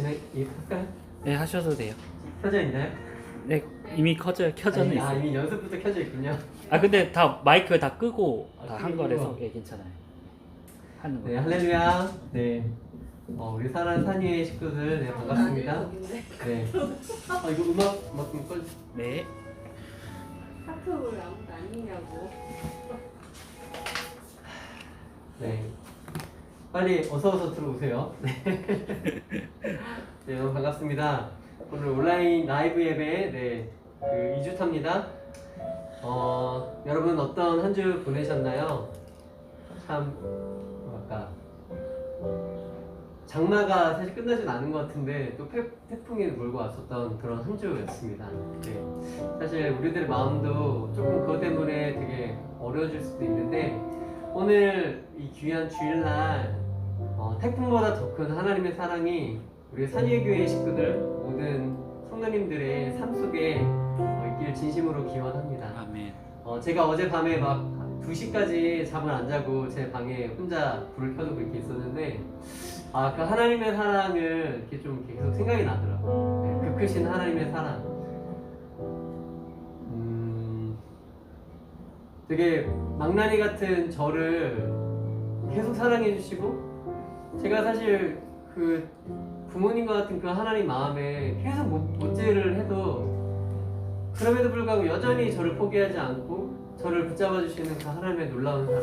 할까요? 네, 하셔도 돼요. 켜져 있나요? 네, 이미 켜져는 있어요. 이미 연습부터 켜져 있군요. 아, 근데 다 마이크 다 끄고 다 한 끄고. 거라서 예, 괜찮아요. 하는 거. 네, 할렐루야. 네. 우리 사랑하는 산위의 식구들, 네, 반갑습니다. 네. 이거 음악 좀 꺼. 네. 카톡을 아무도 아니냐고. 네. 빨리 어서 들어오세요. 네. 네, 여러분 반갑습니다. 오늘 온라인 라이브 예배, 네, 그 2주차입니다. 여러분 어떤 한 주 보내셨나요? 참, 뭐랄까. 장마가 사실 끝나진 않은 것 같은데 또 태풍이 몰고 왔었던 그런 한 주였습니다. 네. 사실 우리들의 마음도 조금 그것 때문에 되게 어려워질 수도 있는데 오늘 이 귀한 주일날 태풍보다 더 큰 하나님의 사랑이 우리 산위교회 식구들 모든 성도님들의 삶 속에 있길 진심으로 기원합니다. 아멘. 제가 어젯밤에 막 2시까지 잠을 안 자고 제 방에 혼자 불을 켜두고 이렇게 있었는데 그 하나님의 사랑을 이렇게 좀 계속 생각이 나더라고요. 네, 그 크신 하나님의 사랑. 되게 망나니 같은 저를 계속 사랑해 주시고 제가 사실 그 부모님과 같은 그 하나님 마음에 계속 못질을 해도 그럼에도 불구하고 여전히 저를 포기하지 않고 저를 붙잡아 주시는 그 하나님의 놀라운 사랑,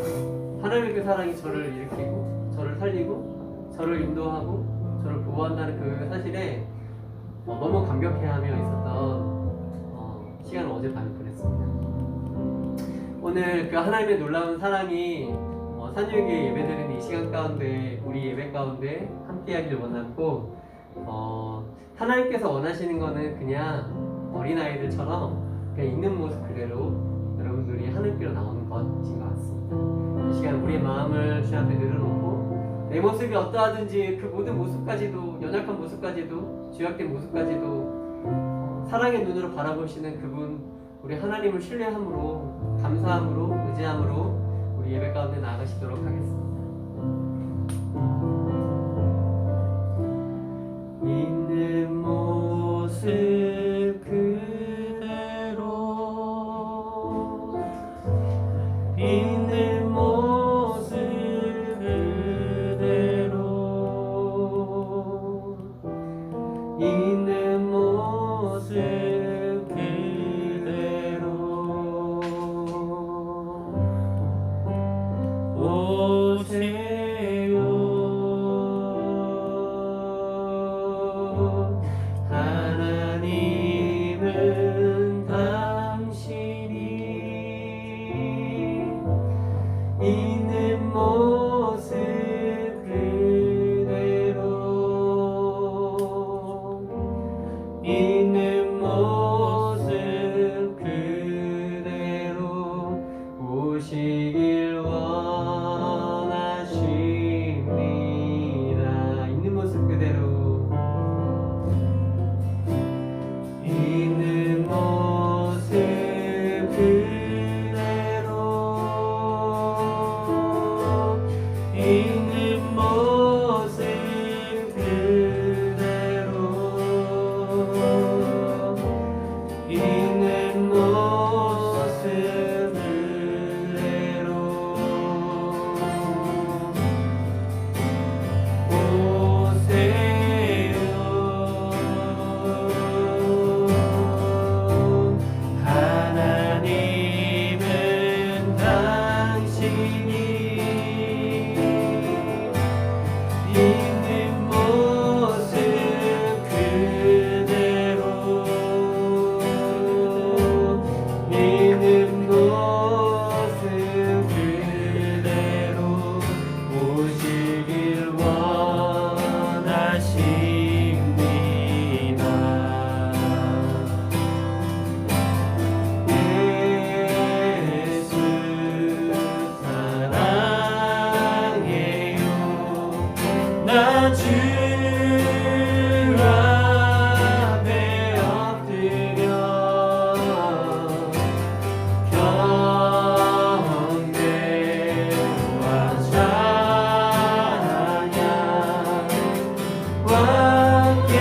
하나님의 그 사랑이 저를 일으키고 저를 살리고 저를 인도하고 저를 보호한다는 그 사실에 너무 감격해하며 있었던 시간을 어젯밤에 보냈습니다. 오늘 그 하나님의 놀라운 사랑이 산유에게 예배드리는 이 시간 가운데 우리 예배 가운데 함께하길 원하고 하나님께서 원하시는 거는 그냥 어린아이들처럼 그냥 있는 모습 그대로 여러분들이 하늘길로 나오는 것인 것 같습니다. 이 시간 우리의 마음을 주 앞에 내려놓고 내 모습이 어떠하든지 그 모든 모습까지도 연약한 모습까지도 죄악된 모습까지도 사랑의 눈으로 바라보시는 그분 우리 하나님을 신뢰함으로 감사함으로 의지함으로 우리 예배 가운데 나아가시도록 하겠습니다. 있는 모습 그대로 있는 모습 그대로 있는 모습 함께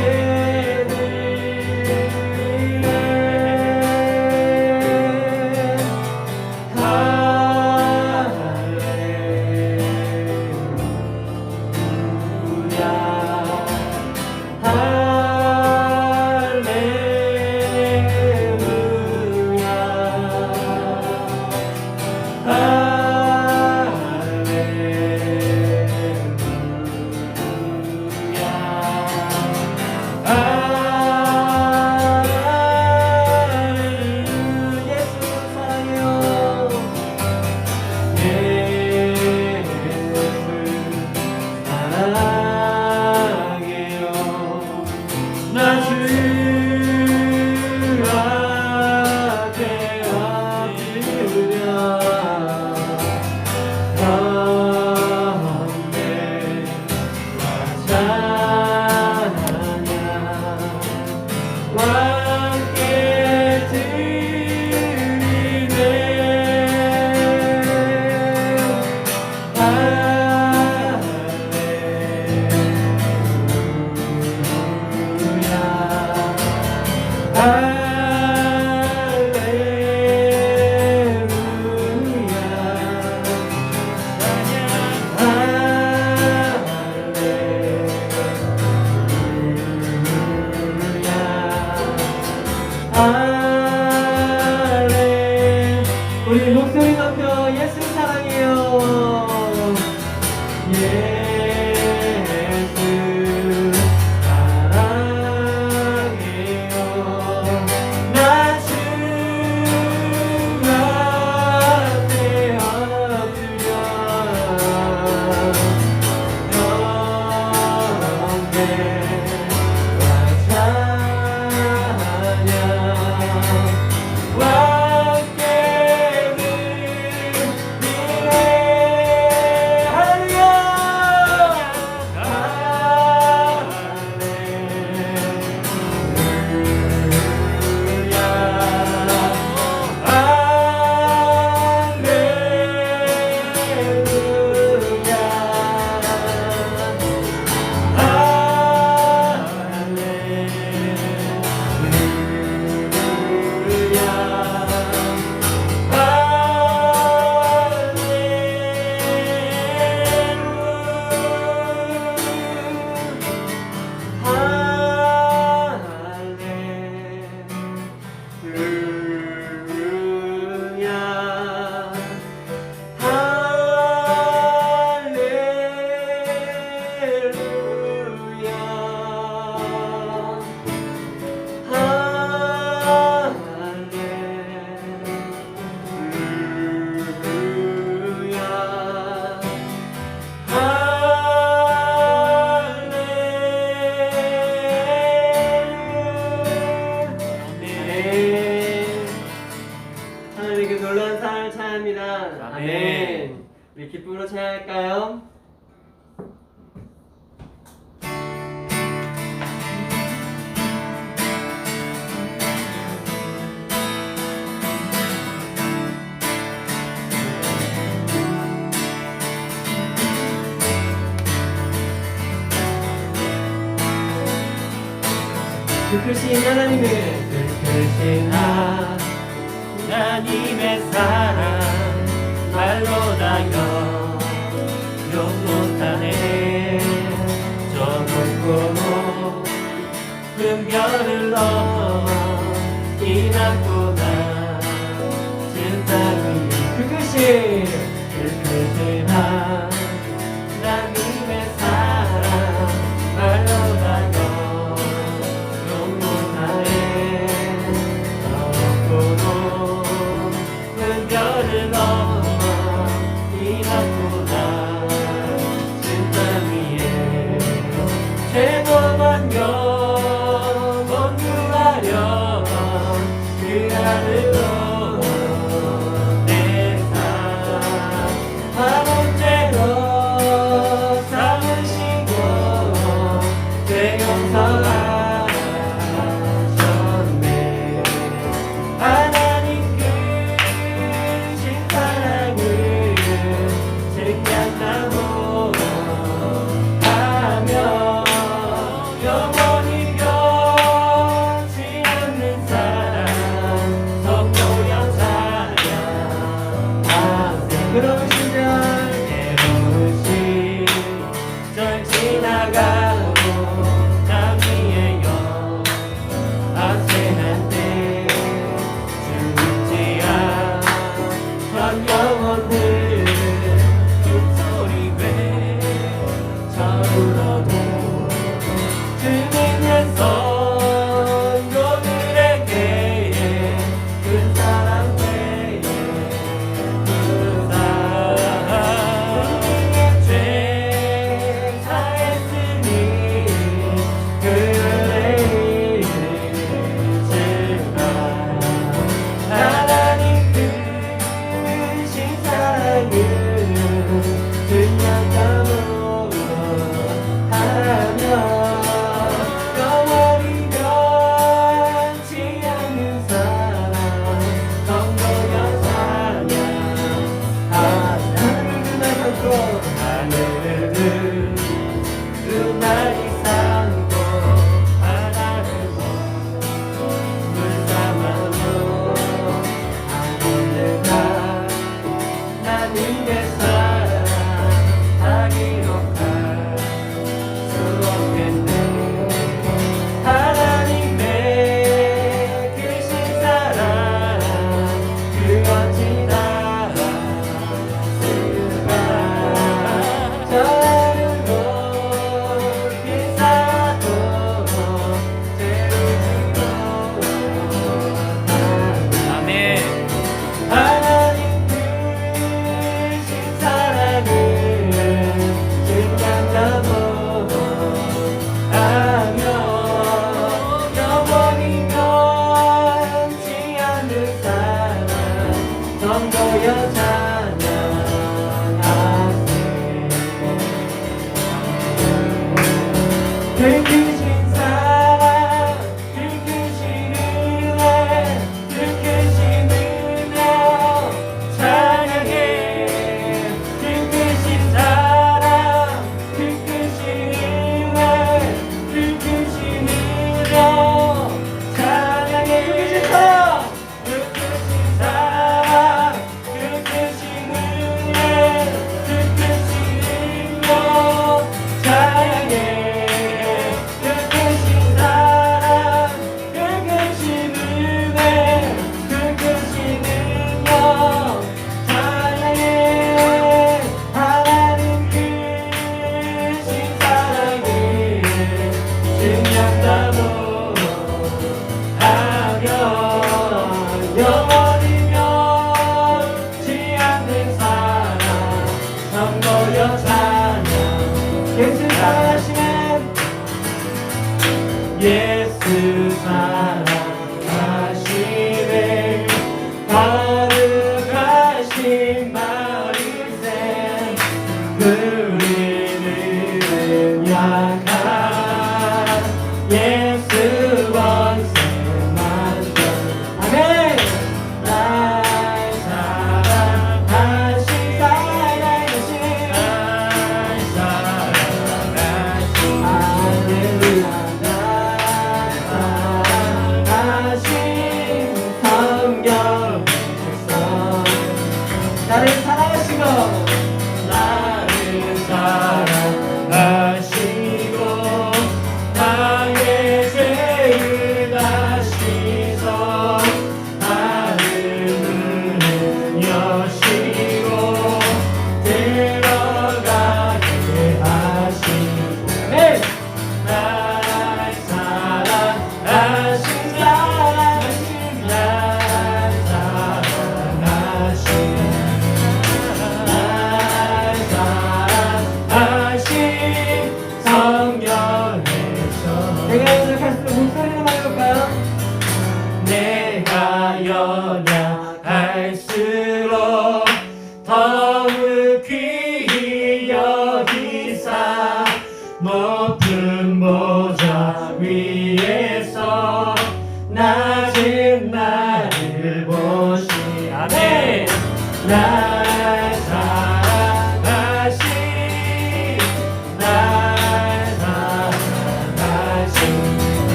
우리 목소리 높여 예수 사랑해요. 예수 사랑해요. 나 주가 되었으려 영계와 찬양 하나님께 놀라운 사랑을 찬양합니다. 아멘. 우리 기쁨으로 찬양할까요? 그 크신 하나님의 그 크신 하나님의 사랑 말로 다 용 못하네. 저 높고 높은 별을 넘어 이 낮보다 진땅 위에 그 크신 하나님의 사랑 말로 다 용 못하네. 저 높고 높은 별을 넘어 이 낮보다 진땅 위에 최고만 영원 구하려 그 하늘로 내 삶 바보죄로 하늘을 두 마리 삼고 바다를 물 삼아도 아무데나 나님의 사랑 다 기록할 수 없겠네. 하나님의 크신 사랑 그 어찌 닿았을까. 저 하늘로 비싸도록 재우지고 아멘. 하나님 크신 사랑을 증명하고 하며 영원히 변치 않는 사랑 성도여 찬양하세. 그 크신 사랑 그 크신 은혜 그 크신 은혜 찬양해. 그 크신 사랑 그 크신 은혜 그 크신 은혜 찬양해. 그 크신 사랑 그 크신 은혜 그 크신 은혜 찬양해. 그 크신 사랑 그 크신 은혜 그 크신 능력 찬양해. 하나님 크신 사랑을 증명하고 하며 영원히 변치 않는 사랑 성도여 찬양. 예수 사랑하시네. 예수 사랑하시네. 거룩하신 마을새 우리는 약한 예수 원세 만전. 아멘. 날 사랑하신 할렐루야. 날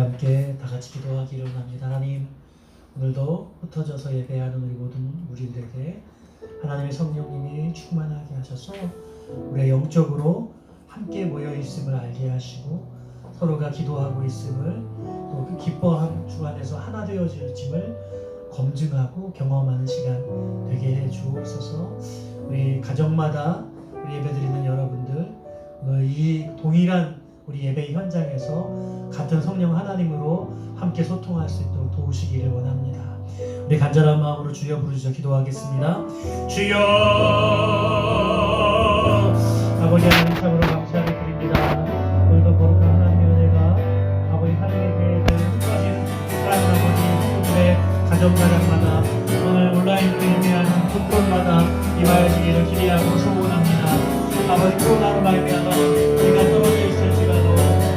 함께 다 같이 기도하기를 원합니다. 하나님, 오늘도 흩어져서 예배하는 우리 모든 우리들에게 하나님의 성령님이 충만하게 하셔서 우리의 영적으로 함께 모여 있음을 알게 하시고 서로가 기도하고 있음을 또 그 기뻐함 주 안에서 하나 되어짐을 검증하고 경험하는 시간 되게 해 주옵소서. 우리 가정마다 우리 예배드리는 여러분들 오늘 이 동일한 우리 예배 현장에서 같은 성령 하나님으로 함께 소통할 수 있도록 도우시기를 원합니다. 우리 간절한 마음으로 주여 부르짖어 기도하겠습니다. 주여, 아버지 하나님 참으로 감사를 드립니다. 오늘도 거룩한 하나님의 은혜가 아버지 하나님의 교회를 흩어진 사랑하는 아버지 성도들의 가정가정마다 오늘 온라인으로 예배하는 곳곳마다 임하여지기를 기대하고 소원합니다. 아버지 코로나로 말미암아 우리가 떨어져 있을지라도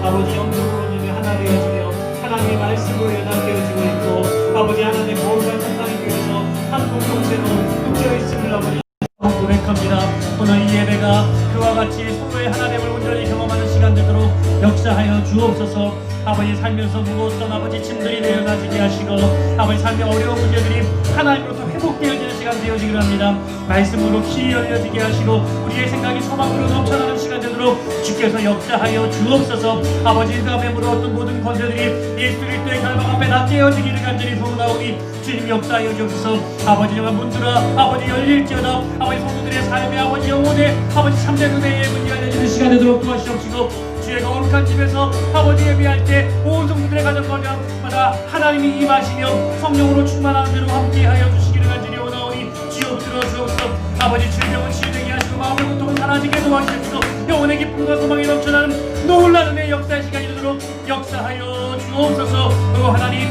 아버지 영적으로 우리 하나 되어지며 하나님의 말씀으로 연합되어지고 있고 아버지 하나님의 거룩한 천상의 교회에서 한 공동체로 뭉쳐 있음을 아버지 고백합니다. 오늘 이 예배가 그와 같이 서로의 하나됨을 온전히 경험하는 시간 되도록 역사하여 주옵소서. 아버지 살면서 무거웠던 아버지 짐들이 내려놔지게 하시고 아버지 삶의 어려운 문제들이 하나님으로부터 회복되어지는 시간 되어지기를 합니다. 말씀으로 귀 열려지게 하시고 우리의 생각이 소망으로 넘쳐나는 시간 되도록 주께서 역사하여 주옵소서. 아버지 그 앞에 물어왔던 모든 권세들이 예수 그리스도의 결박 앞에 다 깨어지기를 간절히 소원하오니 주님 역사하여 주옵소서. 아버지 영화 문들아 아버지 열릴지어다. 아버지 성도들의 삶에 아버지 영혼의 아버지 참된 은혜의 문이 열려지는 시간 되도록 도와주시옵시고 주의 거룩한 집에서 아버지 예배할 때 온 성도들의 가정마다 하나님이 임하시며 성령으로 충만하는 대로 함께하여 주시기를 간절히 원하오니 주여 들어주옵소서. 아버지 질병은 치유되게 하시고 마음의 고통은 사라지게 도와주시옵소서. 영혼의 기쁨과 소망이 넘쳐나는 놀라는 의 역사의 시간이 되도록 역사하여 주옵소서. 오 하나님,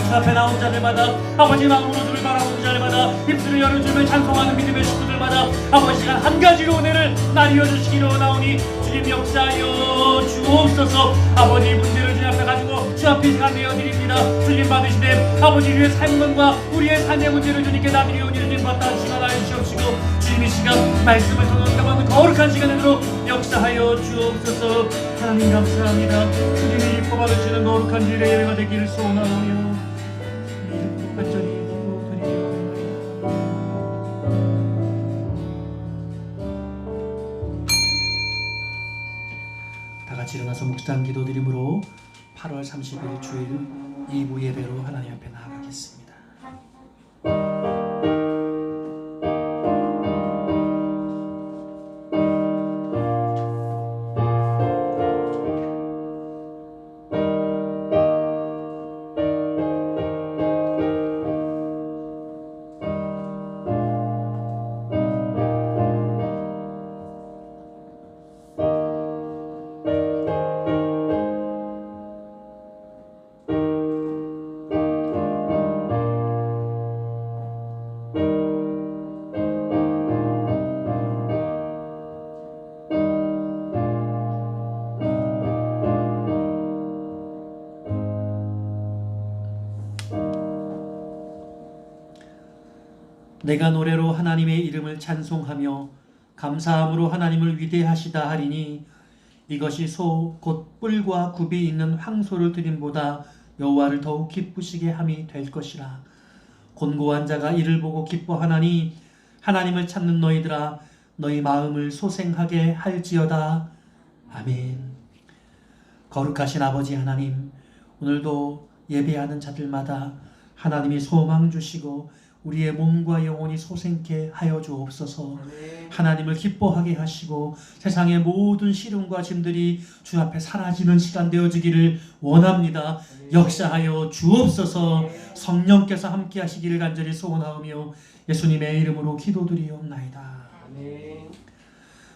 주 앞에 나온 자들마다 아버지 마음으로 주를 바라보는 자들마다 입술을 열어주며 찬송하는 믿음의 식구들마다 아버지 시간 한 가지로 은혜를 나뉘어 주시기를 원하오니 주님 역사하여 주옵소서. 아버지 문제를 주님 앞에 가지고 주 앞에 시간 내어드립니다. 주님 받으시되 아버지 우리의 삶과 우리의 삶의 문제를 주님께 나드리오니 주님 받다 시간 하여 주시옵시고 주님 이 시간 말씀을 통하는 거룩한 시간에 들어 역사하여 주옵소서. 하나님 감사합니다. 주님이 기뻐 받으시는 거룩한 주일의 예배가 되기를 소원하오며 간절히 기도드리옵나이다. 다 같이 일어나서 묵상 기도드림으로 8월 30일 주일 2부 예배로 하나님 앞에 나아가겠습니다. 내가 노래로 하나님의 이름을 찬송하며 감사함으로 하나님을 위대하시다 하리니 이것이 소 곧 뿔과 굽이 있는 황소를 드림보다 여호와를 더욱 기쁘시게 함이 될 것이라. 곤고한 자가 이를 보고 기뻐하나니 하나님을 찾는 너희들아 너희 마음을 소생하게 할지어다. 아멘. 거룩하신 아버지 하나님, 오늘도 예배하는 자들마다 하나님이 소망 주시고 우리의 몸과 영혼이 소생케 하여 주옵소서. 하나님을 기뻐하게 하시고 세상의 모든 시름과 짐들이 주 앞에 사라지는 시간 되어지기를 원합니다. 역사하여 주옵소서. 성령께서 함께 하시기를 간절히 소원하오며 예수님의 이름으로 기도드리옵나이다.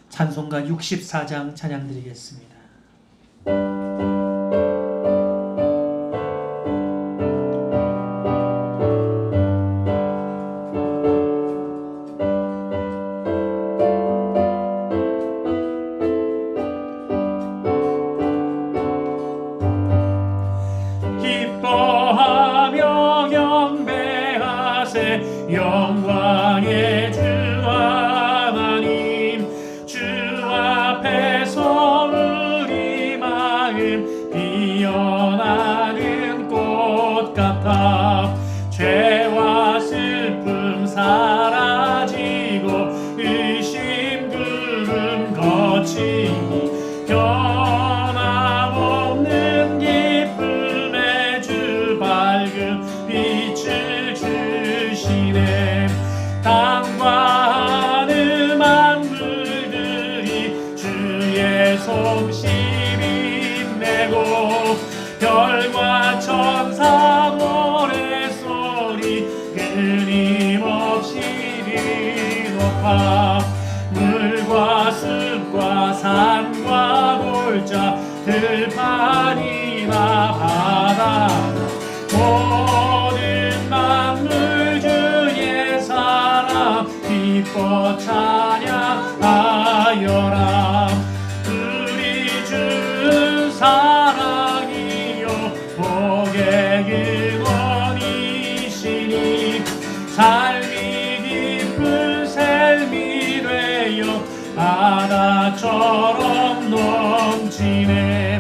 찬송가 64장 찬양 드리겠습니다. 영광의 주 하나님, 주 앞에서 우리 마음 피어나는 빛을 주시네. 땅과 하늘 만물들이 주의 솜씨 빛내고 별과 천사 노래소리 끊임없이 높아 물과 숲과 산과 골짜 들판이나 바다 모든 만물 주의 사랑 기뻐 찬양하여라. 우리 주 사랑이요 복의 근원이시니 삶이 깊은 샘이 되어 바다처럼 넘치네.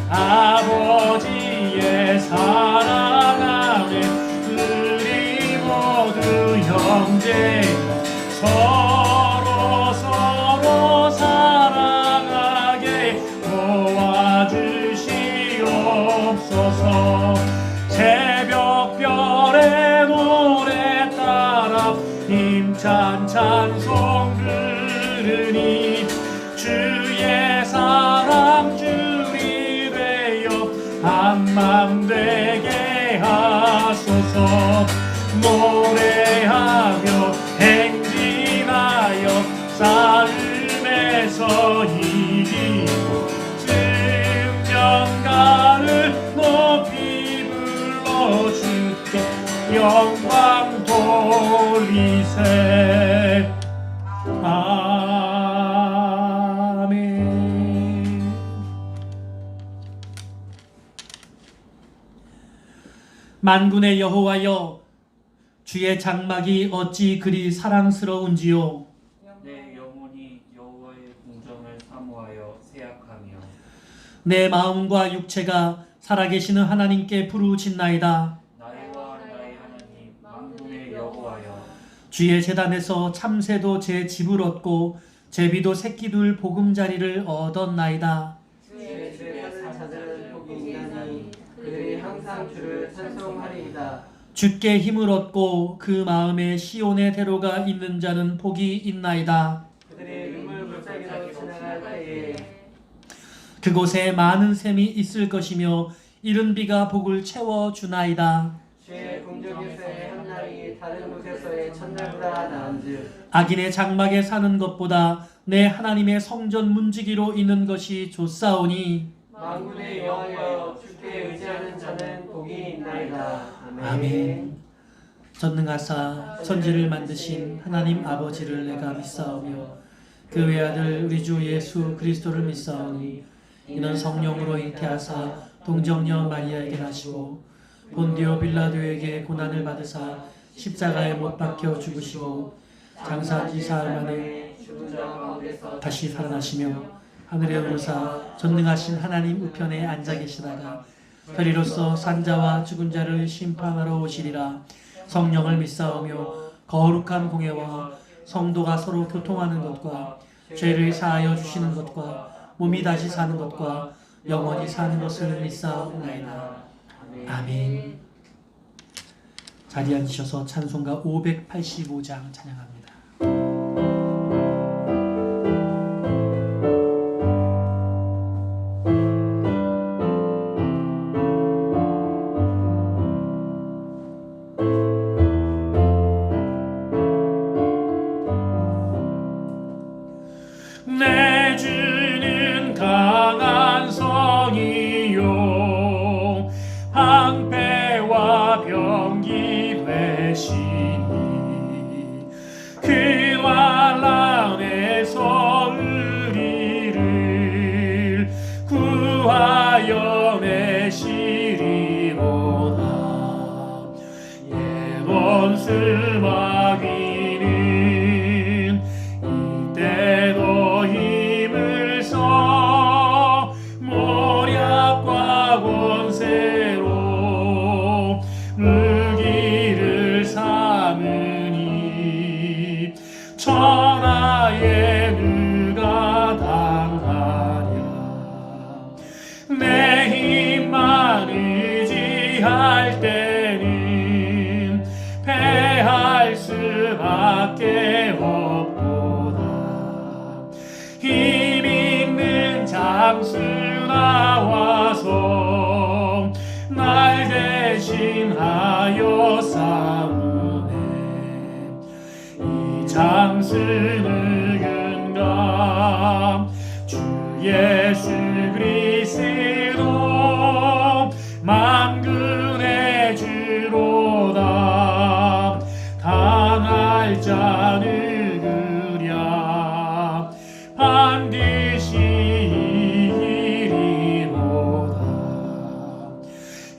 아버지의 사랑 안에 우리 모두 형제 서로 사랑하게 도와주시옵소서. 새벽별의 노래 따라 힘찬 찬송 들으니 주의 사랑 주리 되어 한맘 되게 하소서. 노래하며 행진하여 삶에서 이기고 승전가를 높이 불러 주께 영광 돌리세. 아멘. 만군의 여호와여, 주의 장막이 어찌 그리 사랑스러운지요. 내 영혼이 여호와의 공정을 사모하여 세약하며 내 마음과 육체가 살아계시는 하나님께 부르짖나이다. 나의와 나의 하나님 만군의 여호와여, 주의 제단에서 참새도 제 집을 얻고 제비도 새끼둘 보금자리를 얻었나이다. 주의 죄를 사는 자들은 복이 있나니 그들이 항상 주를 찬송하리이다. 주께 힘을 얻고 그 마음에 시온의 대로가 있는 자는 복이 있나이다. 그들의 눈물 골짜기로 지나갈 때에 그곳에 많은 샘이 있을 것이며 이른 비가 복을 채워주나이다. 주의 궁정에서의 한날이 다른 곳에서의 첫날보다 나은즉 악인의 장막에 사는 것보다 내 하나님의 성전 문지기로 있는 것이 좋사오니. 만군의 여호와여, 주께 의지하는 자는 복이 있나이다. 아멘. 전능하사 천지를 만드신 하나님 아버지를 내가 믿사오며 그 외아들 우리 주 예수 그리스도를 믿사오니 이는 성령으로 잉태하사 동정녀 마리아에게 나시고 본디오 빌라도에게 고난을 받으사 십자가에 못 박혀 죽으시고 장사지 사흘 만에 죽은 자 가운데서 다시 살아나시며 하늘에 오르사 전능하신 하나님 우편에 앉아 계시다가 별이로서 산자와 죽은 자를 심판하러 오시리라. 성령을 믿사오며 거룩한 공예와 성도가 서로 교통하는 것과 죄를 사하여 주시는 것과 몸이 다시 사는 것과 영원히 사는 것을 믿사오나이다. 아멘. 자리에 앉으셔서 찬송가 585장 찬양합니다. 내 주는 강한 성이요 방패와 병기 되시니 그 환난에서 우리를 구하여 내시리로다. 예번 수마귀는 이때도 힘을 써 모략과 권세로 무기를 삼으니 천하에 누가 당하랴. 내 힘만 의지할 때는 게 없도다. 힘 있는 장수 나와서 날 대신하여 싸우네. 이 장수는 근감 주 예수 그리스도 만군의 주로다. 당할 자 누구랴 반드시 이기리로다.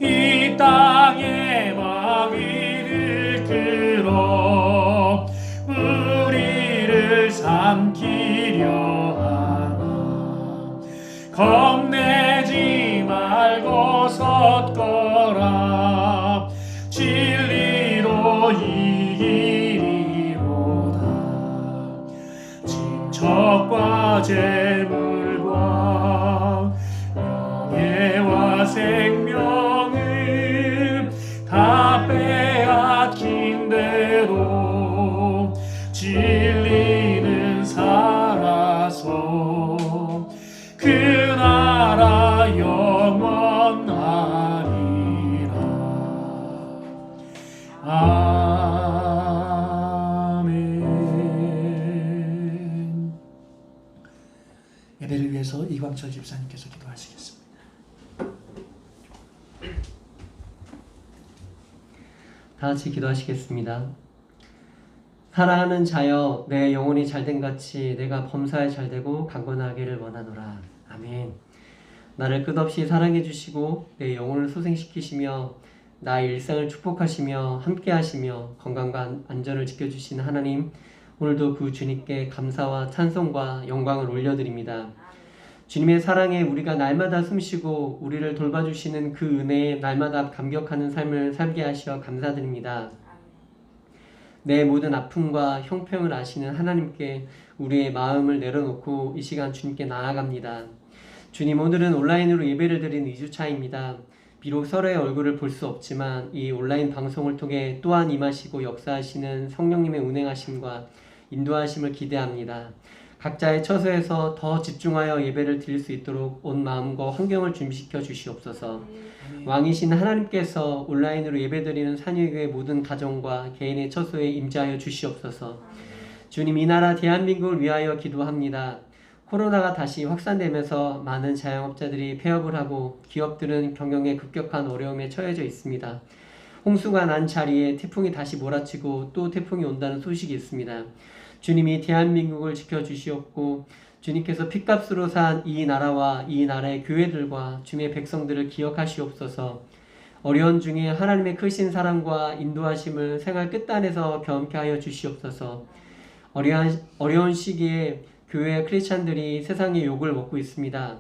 이 땅의 마귀를 끌어 우리를 삼키려 하나. 겁내지 말고 섰거라. 진리로 이기리로다. 친척과 재물과 명예와 생명을 다 빼앗긴 대로 진리는 살아서 그 나라 영원하리라. 아멘. 예배를 위해서 이광철 집사님께서 기도하시겠습니다. 다 같이 기도하시겠습니다. 사랑하는 자여, 내 영혼이 잘된 같이 내가 범사에 잘되고 강건하기를 원하노라. 아멘. 나를 끝없이 사랑해 주시고 내 영혼을 소생시키시며 나의 일상을 축복하시며 함께 하시며 건강과 안전을 지켜주시는 하나님, 오늘도 그 주님께 감사와 찬송과 영광을 올려드립니다. 주님의 사랑에 우리가 날마다 숨쉬고 우리를 돌봐주시는 그 은혜에 날마다 감격하는 삶을 살게 하시어 감사드립니다. 내 모든 아픔과 형편을 아시는 하나님께 우리의 마음을 내려놓고 이 시간 주님께 나아갑니다. 주님, 오늘은 온라인으로 예배를 드리는 2주차입니다. 비록 서로의 얼굴을 볼 수 없지만 이 온라인 방송을 통해 또한 임하시고 역사하시는 성령님의 운행하심과 인도하심을 기대합니다. 각자의 처소에서 더 집중하여 예배를 드릴 수 있도록 온 마음과 환경을 준비시켜 주시옵소서. 왕이신 하나님께서 온라인으로 예배드리는 산유교회 모든 가정과 개인의 처소에 임재하여 주시옵소서. 주님, 이 나라 대한민국을 위하여 기도합니다. 코로나가 다시 확산되면서 많은 자영업자들이 폐업을 하고 기업들은 경영에 급격한 어려움에 처해져 있습니다. 홍수가 난 자리에 태풍이 다시 몰아치고 또 태풍이 온다는 소식이 있습니다. 주님이 대한민국을 지켜주시옵고 주님께서 핏값으로 산 이 나라와 이 나라의 교회들과 주님의 백성들을 기억하시옵소서. 어려운 중에 하나님의 크신 사랑과 인도하심을 생활 끝단에서 경험케 하여 주시옵소서. 어려운 시기에 교회 크리스찬들이 세상의 욕을 먹고 있습니다.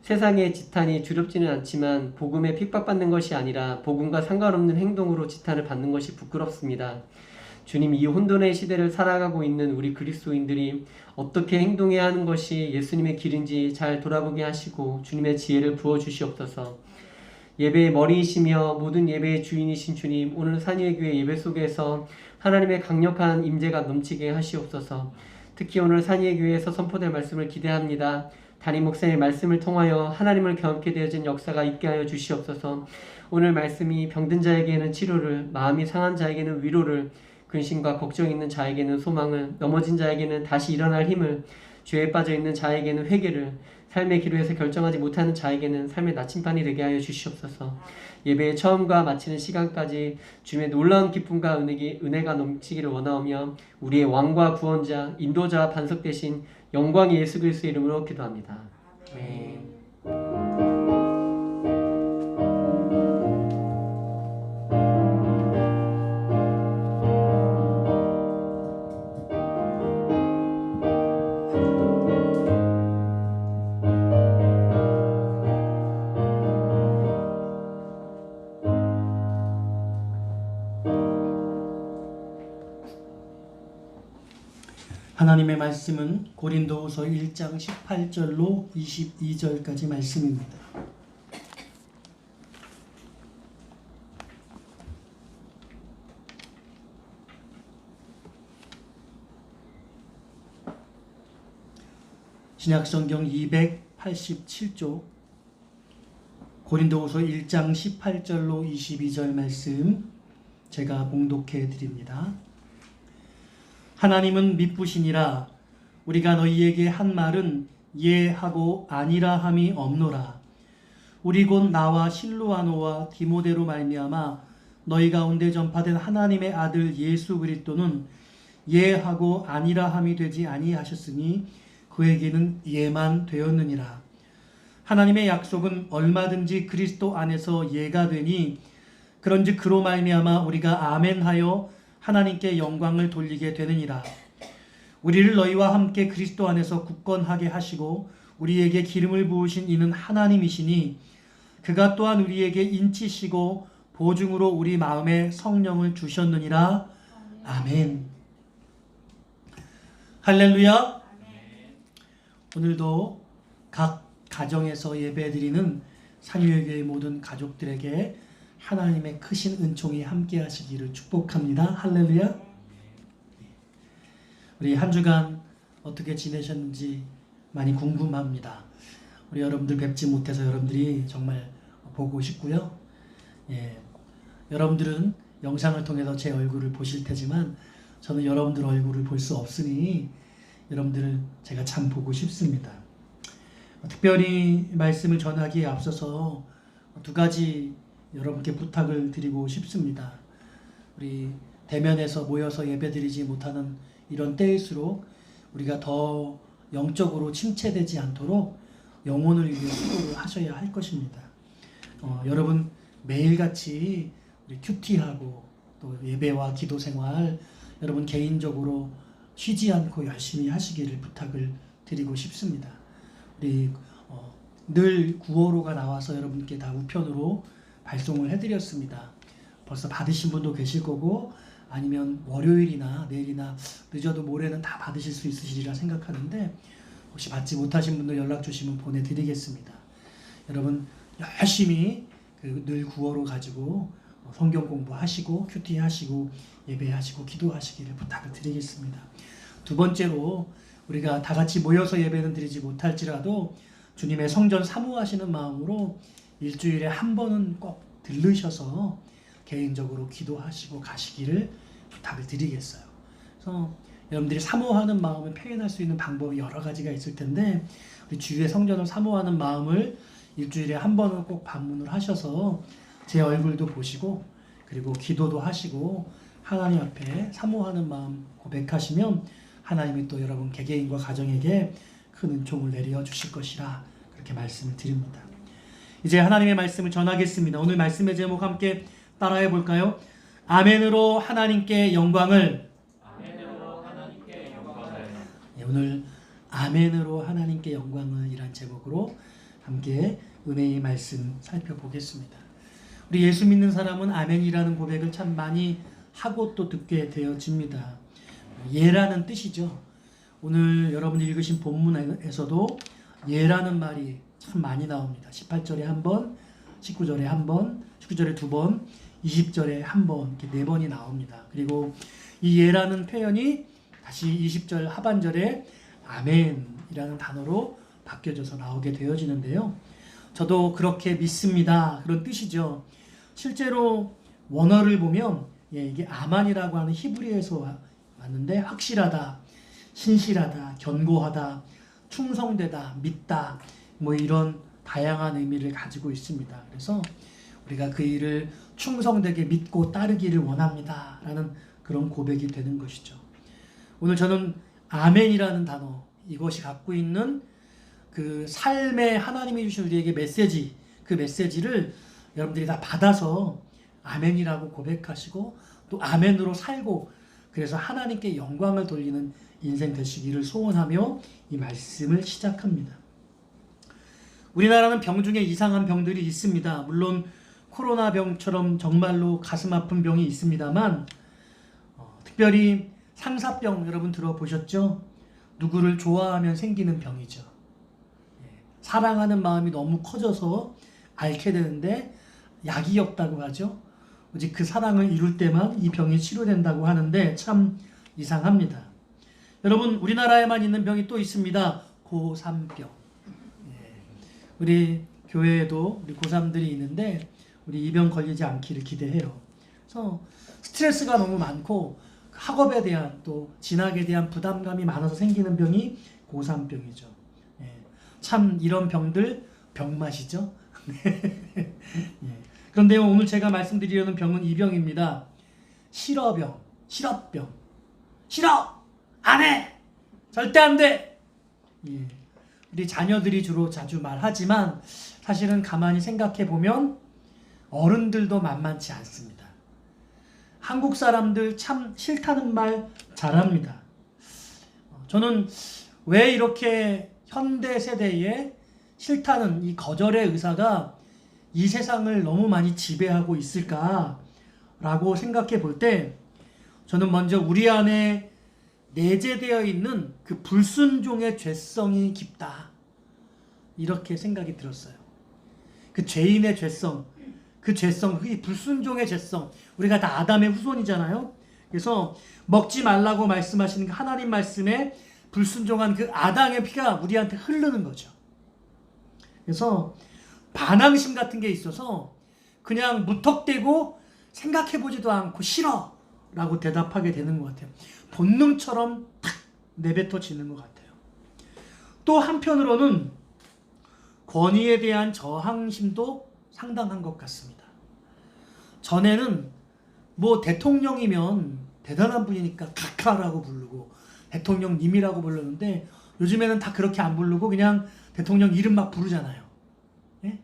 세상의 지탄이 두렵지는 않지만 복음에 핍박받는 것이 아니라 복음과 상관없는 행동으로 지탄을 받는 것이 부끄럽습니다. 주님, 이 혼돈의 시대를 살아가고 있는 우리 그리스도인들이 어떻게 행동해야 하는 것이 예수님의 길인지 잘 돌아보게 하시고 주님의 지혜를 부어주시옵소서. 예배의 머리이시며 모든 예배의 주인이신 주님, 오늘 산위의 교회 예배 속에서 하나님의 강력한 임재가 넘치게 하시옵소서. 특히 오늘 산위의 교회에서 선포될 말씀을 기대합니다. 담임 목사님의 말씀을 통하여 하나님을 경험케 되어진 역사가 있게 하여 주시옵소서. 오늘 말씀이 병든 자에게는 치료를, 마음이 상한 자에게는 위로를, 근심과 걱정 있는 자에게는 소망을, 넘어진 자에게는 다시 일어날 힘을, 죄에 빠져 있는 자에게는 회개를, 삶의 기로에서 결정하지 못하는 자에게는 삶의 나침반이 되게 하여 주시옵소서. 예배의 처음과 마치는 시간까지 주님의 놀라운 기쁨과 은혜가 넘치기를 원하오며 우리의 왕과 구원자, 인도자와 반석 되신 영광의 예수 그리스도의 이름으로 기도합니다. 아멘. 하나님의 말씀은 고린도후서 1장 18절로 22절까지 말씀입니다. 신약성경 287쪽 고린도후서 1장 18절로 22절 말씀 제가 봉독해 드립니다. 하나님은 미쁘시니라. 우리가 너희에게 한 말은 예하고 아니라 함이 없노라. 우리 곧 나와 실루아노와 디모데로 말미암아 너희 가운데 전파된 하나님의 아들 예수 그리스도는 예하고 아니라 함이 되지 아니하셨으니 그에게는 예만 되었느니라. 하나님의 약속은 얼마든지 그리스도 안에서 예가 되니 그런즉 그로 말미암아 우리가 아멘하여 하나님께 영광을 돌리게 되느니라. 우리를 너희와 함께 그리스도 안에서 굳건하게 하시고 우리에게 기름을 부으신 이는 하나님이시니 그가 또한 우리에게 인치시고 보증으로 우리 마음에 성령을 주셨느니라. 아멘. 할렐루야. 오늘도 각 가정에서 예배드리는 산유회교의 모든 가족들에게 하나님의 크신 은총이 함께 하시기를 축복합니다. 할렐루야. 우리 한 주간 어떻게 지내셨는지 많이 궁금합니다. 우리 여러분들 뵙지 못해서 여러분들이 정말 보고 싶고요. 여러분들은 영상을 통해서 제 얼굴을 보실 테지만 저는 여러분들 얼굴을 볼 수 없으니 여러분들을 제가 참 보고 싶습니다. 특별히 말씀을 전하기에 앞서서 두 가지 여러분께 부탁을 드리고 싶습니다. 우리 대면에서 모여서 예배드리지 못하는 이런 때일수록 우리가 더 영적으로 침체되지 않도록 영혼을 위해 수고를 하셔야 할 것입니다. 여러분 매일같이 우리 큐티하고 또 예배와 기도 생활 여러분 개인적으로 쉬지 않고 열심히 하시기를 부탁을 드리고 싶습니다. 우리 늘 9월호가 나와서 여러분께 다 우편으로 발송을 해드렸습니다. 벌써 받으신 분도 계실 거고 아니면 월요일이나 내일이나 늦어도 모레는 다 받으실 수 있으시리라 생각하는데 혹시 받지 못하신 분들 연락 주시면 보내드리겠습니다. 여러분 열심히 늘 9월호 가지고 성경 공부하시고 큐티 하시고 예배하시고 기도하시기를 부탁을 드리겠습니다. 두 번째로 우리가 다 같이 모여서 예배는 드리지 못할지라도 주님의 성전 사모하시는 마음으로 일주일에 한 번은 꼭 들르셔서 개인적으로 기도하시고 가시기를 부탁을 드리겠어요. 그래서 여러분들이 사모하는 마음을 표현할 수 있는 방법이 여러 가지가 있을 텐데 우리 주의 성전을 사모하는 마음을 일주일에 한 번은 꼭 방문을 하셔서 제 얼굴도 보시고 그리고 기도도 하시고 하나님 앞에 사모하는 마음 고백하시면 하나님이 또 여러분 개개인과 가정에게 큰 은총을 내려 주실 것이라 그렇게 말씀을 드립니다. 이제 하나님의 말씀을 전하겠습니다. 오늘 말씀의 제목 함께 따라해 볼까요? 아멘으로 하나님께 영광을. 아멘으로 하나님께 영광을. 오늘 아멘으로 하나님께 영광을 이란 제목으로 함께 은혜의 말씀 살펴보겠습니다. 우리 예수 믿는 사람은 아멘이라는 고백을 참 많이 하고 또 듣게 되어집니다. 예라는 뜻이죠. 오늘 여러분이 읽으신 본문에서도 예라는 말이 참 많이 나옵니다. 18절에 한 번, 19절에 한 번, 19절에 두 번, 20절에 한 번, 이렇게 네 번이 나옵니다. 그리고 이 예라는 표현이 다시 20절 하반절에 아멘이라는 단어로 바뀌어져서 나오게 되어지는데요. 저도 그렇게 믿습니다. 그런 뜻이죠. 실제로 원어를 보면 이게 아만이라고 하는 히브리어에서 왔는데 확실하다, 신실하다, 견고하다, 충성되다, 믿다 뭐 이런 다양한 의미를 가지고 있습니다. 그래서 우리가 그 일을 충성되게 믿고 따르기를 원합니다 라는 그런 고백이 되는 것이죠. 오늘 저는 아멘이라는 단어 이것이 갖고 있는 그 삶의 하나님이 주신 우리에게 메시지 그 메시지를 여러분들이 다 받아서 아멘이라고 고백하시고 또 아멘으로 살고 그래서 하나님께 영광을 돌리는 인생 되시기를 소원하며 이 말씀을 시작합니다. 우리나라는 병 중에 이상한 병들이 있습니다. 물론 코로나 병처럼 정말로 가슴 아픈 병이 있습니다만 특별히 상사병 여러분 들어보셨죠? 누구를 좋아하면 생기는 병이죠. 사랑하는 마음이 너무 커져서 앓게 되는데 약이 없다고 하죠. 오직 그 사랑을 이룰 때만 이 병이 치료된다고 하는데 참 이상합니다. 여러분 우리나라에만 있는 병이 또 있습니다. 고3병. 예. 우리 교회에도 우리 고3들이 있는데 우리 이 병 걸리지 않기를 기대해요. 그래서 스트레스가 너무 많고 학업에 대한 또 진학에 대한 부담감이 많아서 생기는 병이 고3병이죠. 예. 참 이런 병들 병맛이죠. 예. 그런데 오늘 제가 말씀드리려는 병은 이 병입니다. 실어병, 실업병. 싫어! 안 해! 절대 안 돼! 예. 우리 자녀들이 주로 자주 말하지만 사실은 가만히 생각해 보면 어른들도 만만치 않습니다. 한국 사람들 참 싫다는 말 잘합니다. 저는 왜 이렇게 현대 세대에 싫다는 이 거절의 의사가 이 세상을 너무 많이 지배하고 있을까라고 생각해 볼 때 저는 먼저 우리 안에 내재되어 있는 그 불순종의 죄성이 깊다. 이렇게 생각이 들었어요. 그 죄인의 죄성, 그 죄성, 그 불순종의 죄성. 우리가 다 아담의 후손이잖아요. 그래서 먹지 말라고 말씀하시는 그 하나님 말씀에 불순종한 그 아담의 피가 우리한테 흐르는 거죠. 그래서 반항심 같은 게 있어서 그냥 무턱대고 생각해보지도 않고 싫어 라고 대답하게 되는 것 같아요. 본능처럼 탁 내뱉어지는 것 같아요. 또 한편으로는 권위에 대한 저항심도 상당한 것 같습니다. 전에는 뭐 대통령이면 대단한 분이니까 각하라고 부르고 대통령님이라고 불렀는데 요즘에는 다 그렇게 안 부르고 그냥 대통령 이름 막 부르잖아요. 예?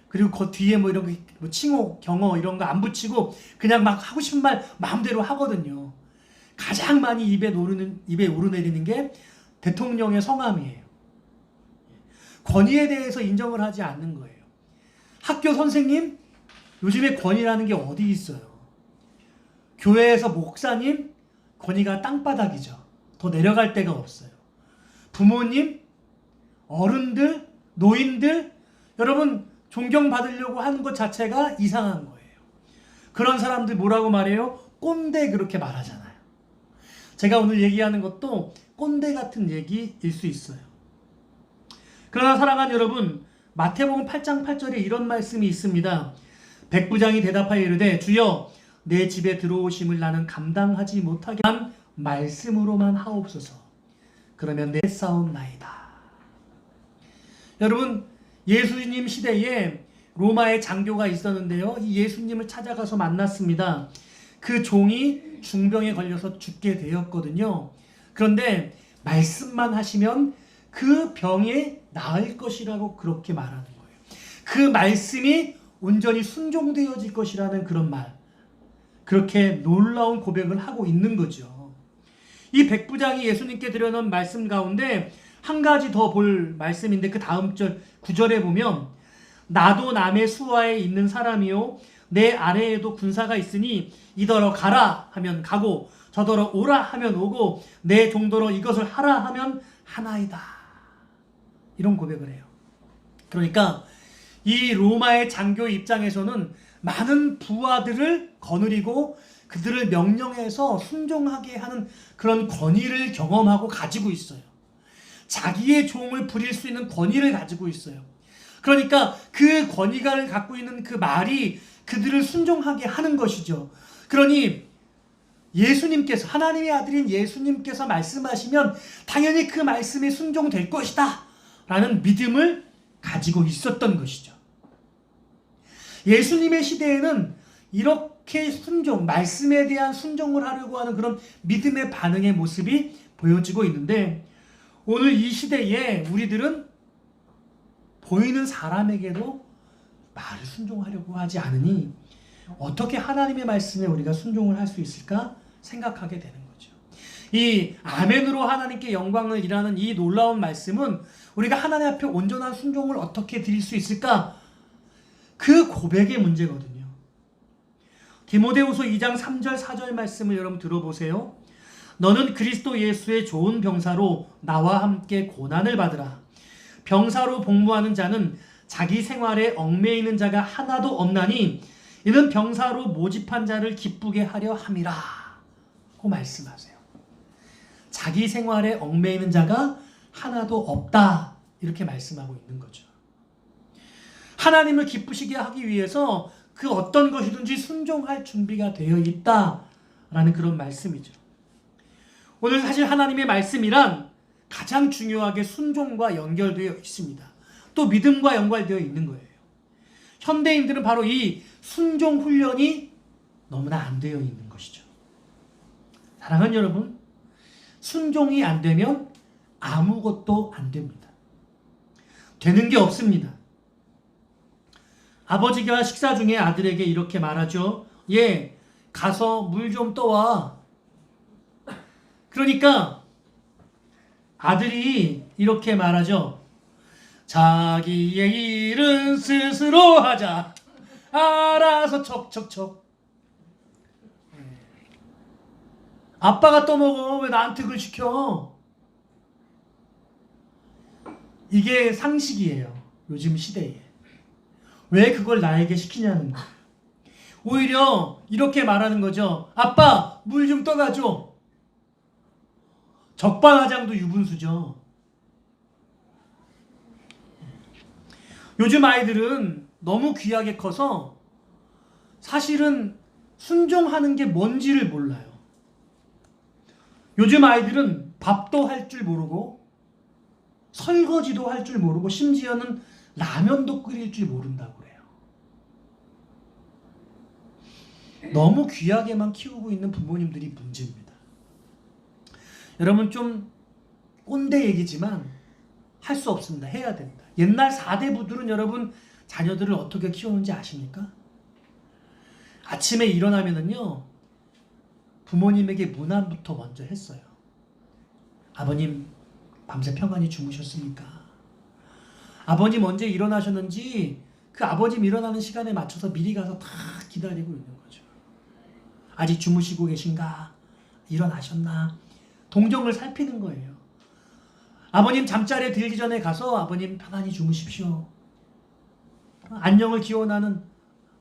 그리고 그 뒤에 뭐 이런 거 뭐 칭호, 경호 이런 거 안 붙이고 그냥 막 하고 싶은 말 마음대로 하거든요. 가장 많이 입에 오르내리는 게 대통령의 성함이에요. 권위에 대해서 인정을 하지 않는 거예요. 학교 선생님, 요즘에 권위라는 게 어디 있어요? 교회에서 목사님, 권위가 땅바닥이죠. 더 내려갈 데가 없어요. 부모님, 어른들, 노인들, 여러분 존경받으려고 하는 것 자체가 이상한 거예요. 그런 사람들 뭐라고 말해요? 꼰대 그렇게 말하잖아요. 제가 오늘 얘기하는 것도 꼰대 같은 얘기일 수 있어요. 그러나 사랑하는 여러분, 마태복음 8장 8절에 이런 말씀이 있습니다. 백부장이 대답하여 이르되 주여 내 집에 들어오심을 나는 감당하지 못하게 한 말씀으로만 하옵소서. 그러면 내 싸움나이다. 여러분, 예수님 시대에 로마의 장교가 있었는데요. 이 예수님을 찾아가서 만났습니다. 그 종이 중병에 걸려서 죽게 되었거든요. 그런데 말씀만 하시면 그 병이 나을 것이라고 그렇게 말하는 거예요. 그 말씀이 온전히 순종되어질 것이라는 그런 말. 그렇게 놀라운 고백을 하고 있는 거죠. 이 백부장이 예수님께 드려놓은 말씀 가운데 한 가지 더 볼 말씀인데 그 다음 절 9절에 보면 나도 남의 수하에 있는 사람이요 내 아래에도 군사가 있으니 이더러 가라 하면 가고 저더러 오라 하면 오고 내 종더러 이것을 하라 하면 하나이다. 이런 고백을 해요. 그러니까 이 로마의 장교 입장에서는 많은 부하들을 거느리고 그들을 명령해서 순종하게 하는 그런 권위를 경험하고 가지고 있어요. 자기의 종을 부릴 수 있는 권위를 가지고 있어요. 그러니까 그 권위를 갖고 있는 그 말이 그들을 순종하게 하는 것이죠. 그러니 예수님께서, 하나님의 아들인 예수님께서 말씀하시면 당연히 그 말씀에 순종될 것이다 라는 믿음을 가지고 있었던 것이죠. 예수님의 시대에는 이렇게 순종, 말씀에 대한 순종을 하려고 하는 그런 믿음의 반응의 모습이 보여지고 있는데 오늘 이 시대에 우리들은 보이는 사람에게도 말을 순종하려고 하지 않으니 어떻게 하나님의 말씀에 우리가 순종을 할 수 있을까 생각하게 되는 거죠. 이 아멘으로 하나님께 영광을 일하는 이 놀라운 말씀은 우리가 하나님 앞에 온전한 순종을 어떻게 드릴 수 있을까? 그 고백의 문제거든요. 디모데후서 2장 3절 4절 말씀을 여러분 들어보세요. 너는 그리스도 예수의 좋은 병사로 나와 함께 고난을 받으라. 병사로 복무하는 자는 자기 생활에 얽매이는 자가 하나도 없나니 이는 병사로 모집한 자를 기쁘게 하려 함이라 고 말씀하세요. 자기 생활에 얽매이는 자가 하나도 없다. 이렇게 말씀하고 있는 거죠. 하나님을 기쁘시게 하기 위해서 그 어떤 것이든지 순종할 준비가 되어 있다라는 그런 말씀이죠. 오늘 사실 하나님의 말씀이란 가장 중요하게 순종과 연결되어 있습니다. 또 믿음과 연관되어 있는 거예요. 현대인들은 바로 이 순종 훈련이 너무나 안 되어 있는 것이죠. 사랑하는 여러분, 순종이 안 되면 아무것도 안 됩니다. 되는 게 없습니다. 아버지가 식사 중에 아들에게 이렇게 말하죠. 얘, 가서 물 좀 떠와. 그러니까 아들이 이렇게 말하죠. 자기의 일은 스스로 하자. 알아서 척척척. 아빠가 떠먹어. 왜 나한테 그걸 시켜? 이게 상식이에요. 요즘 시대에. 왜 그걸 나에게 시키냐는 거예요. 오히려 이렇게 말하는 거죠. 아빠, 물 좀 떠다 줘. 적반하장도 유분수죠. 요즘 아이들은 너무 귀하게 커서 사실은 순종하는 게 뭔지를 몰라요. 요즘 아이들은 밥도 할 줄 모르고 설거지도 할 줄 모르고 심지어는 라면도 끓일 줄 모른다고 그래요. 너무 귀하게만 키우고 있는 부모님들이 문제입니다. 여러분, 좀 꼰대 얘기지만 할 수 없습니다. 해야 된다. 옛날 4대 부들은 여러분 자녀들을 어떻게 키우는지 아십니까? 아침에 일어나면은요, 부모님에게 문안부터 먼저 했어요. 아버님, 밤새 평안히 주무셨습니까? 아버님 언제 일어나셨는지 그 아버님 일어나는 시간에 맞춰서 미리 가서 다 기다리고 있는 거죠. 아직 주무시고 계신가? 일어나셨나? 동정을 살피는 거예요. 아버님 잠자리에 들기 전에 가서 아버님 편안히 주무십시오. 안녕을 기원하는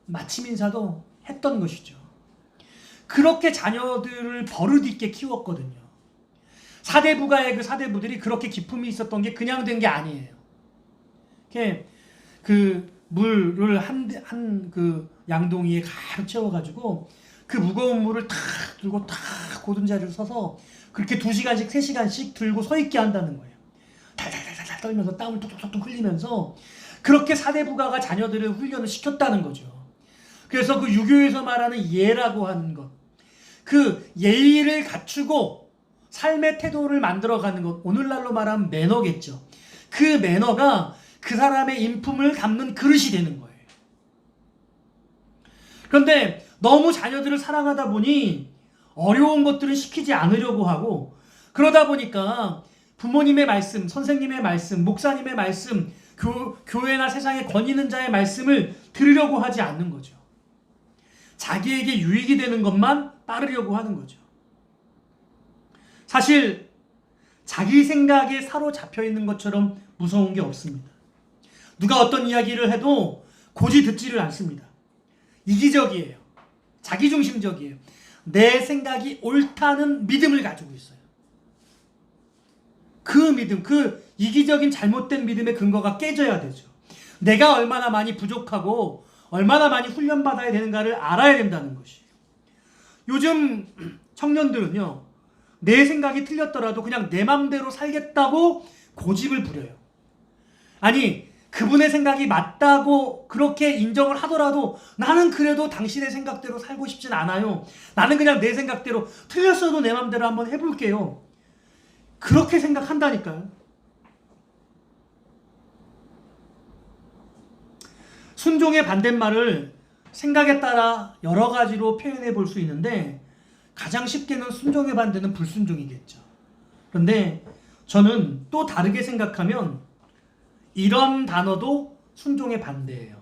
마침 인사도 했던 것이죠. 그렇게 자녀들을 버릇있게 키웠거든요. 사대부가의 그 사대부들이 그렇게 기품이 있었던 게 그냥 된 게 아니에요. 그 물을 한 그 양동이에 가득 채워가지고 그 무거운 물을 탁 들고 탁 고든 자리를 서서 그렇게 2시간씩 3시간씩 들고 서 있게 한다는 거예요. 달달달달 떨면서 땀을 뚝뚝뚝 흘리면서 그렇게 사대부가가 자녀들을 훈련을 시켰다는 거죠. 그래서 그 유교에서 말하는 예라고 하는 것, 그 예의를 갖추고 삶의 태도를 만들어가는 것, 오늘날로 말하면 매너겠죠. 그 매너가 그 사람의 인품을 담는 그릇이 되는 거예요. 그런데 너무 자녀들을 사랑하다 보니 어려운 것들을 시키지 않으려고 하고, 그러다 보니까 부모님의 말씀, 선생님의 말씀, 목사님의 말씀, 교회나 세상에 권위 있는 자의 말씀을 들으려고 하지 않는 거죠. 자기에게 유익이 되는 것만 따르려고 하는 거죠. 사실 자기 생각에 사로잡혀 있는 것처럼 무서운 게 없습니다. 누가 어떤 이야기를 해도 고지 듣지를 않습니다. 이기적이에요. 자기중심적이에요. 내 생각이 옳다는 믿음을 가지고 있어요. 그 믿음, 그 이기적인 잘못된 믿음의 근거가 깨져야 되죠. 내가 얼마나 많이 부족하고 얼마나 많이 훈련받아야 되는가를 알아야 된다는 것이에요. 요즘 청년들은요, 내 생각이 틀렸더라도 그냥 내 맘대로 살겠다고 고집을 부려요. 아니, 그분의 생각이 맞다고 그렇게 인정을 하더라도 나는 그래도 당신의 생각대로 살고 싶진 않아요. 나는 그냥 내 생각대로, 틀렸어도 내 맘대로 한번 해볼게요. 그렇게 생각한다니까요. 순종의 반대말을 생각에 따라 여러 가지로 표현해 볼 수 있는데, 가장 쉽게는 순종의 반대는 불순종이겠죠. 그런데 저는 또 다르게 생각하면 이런 단어도 순종의 반대예요.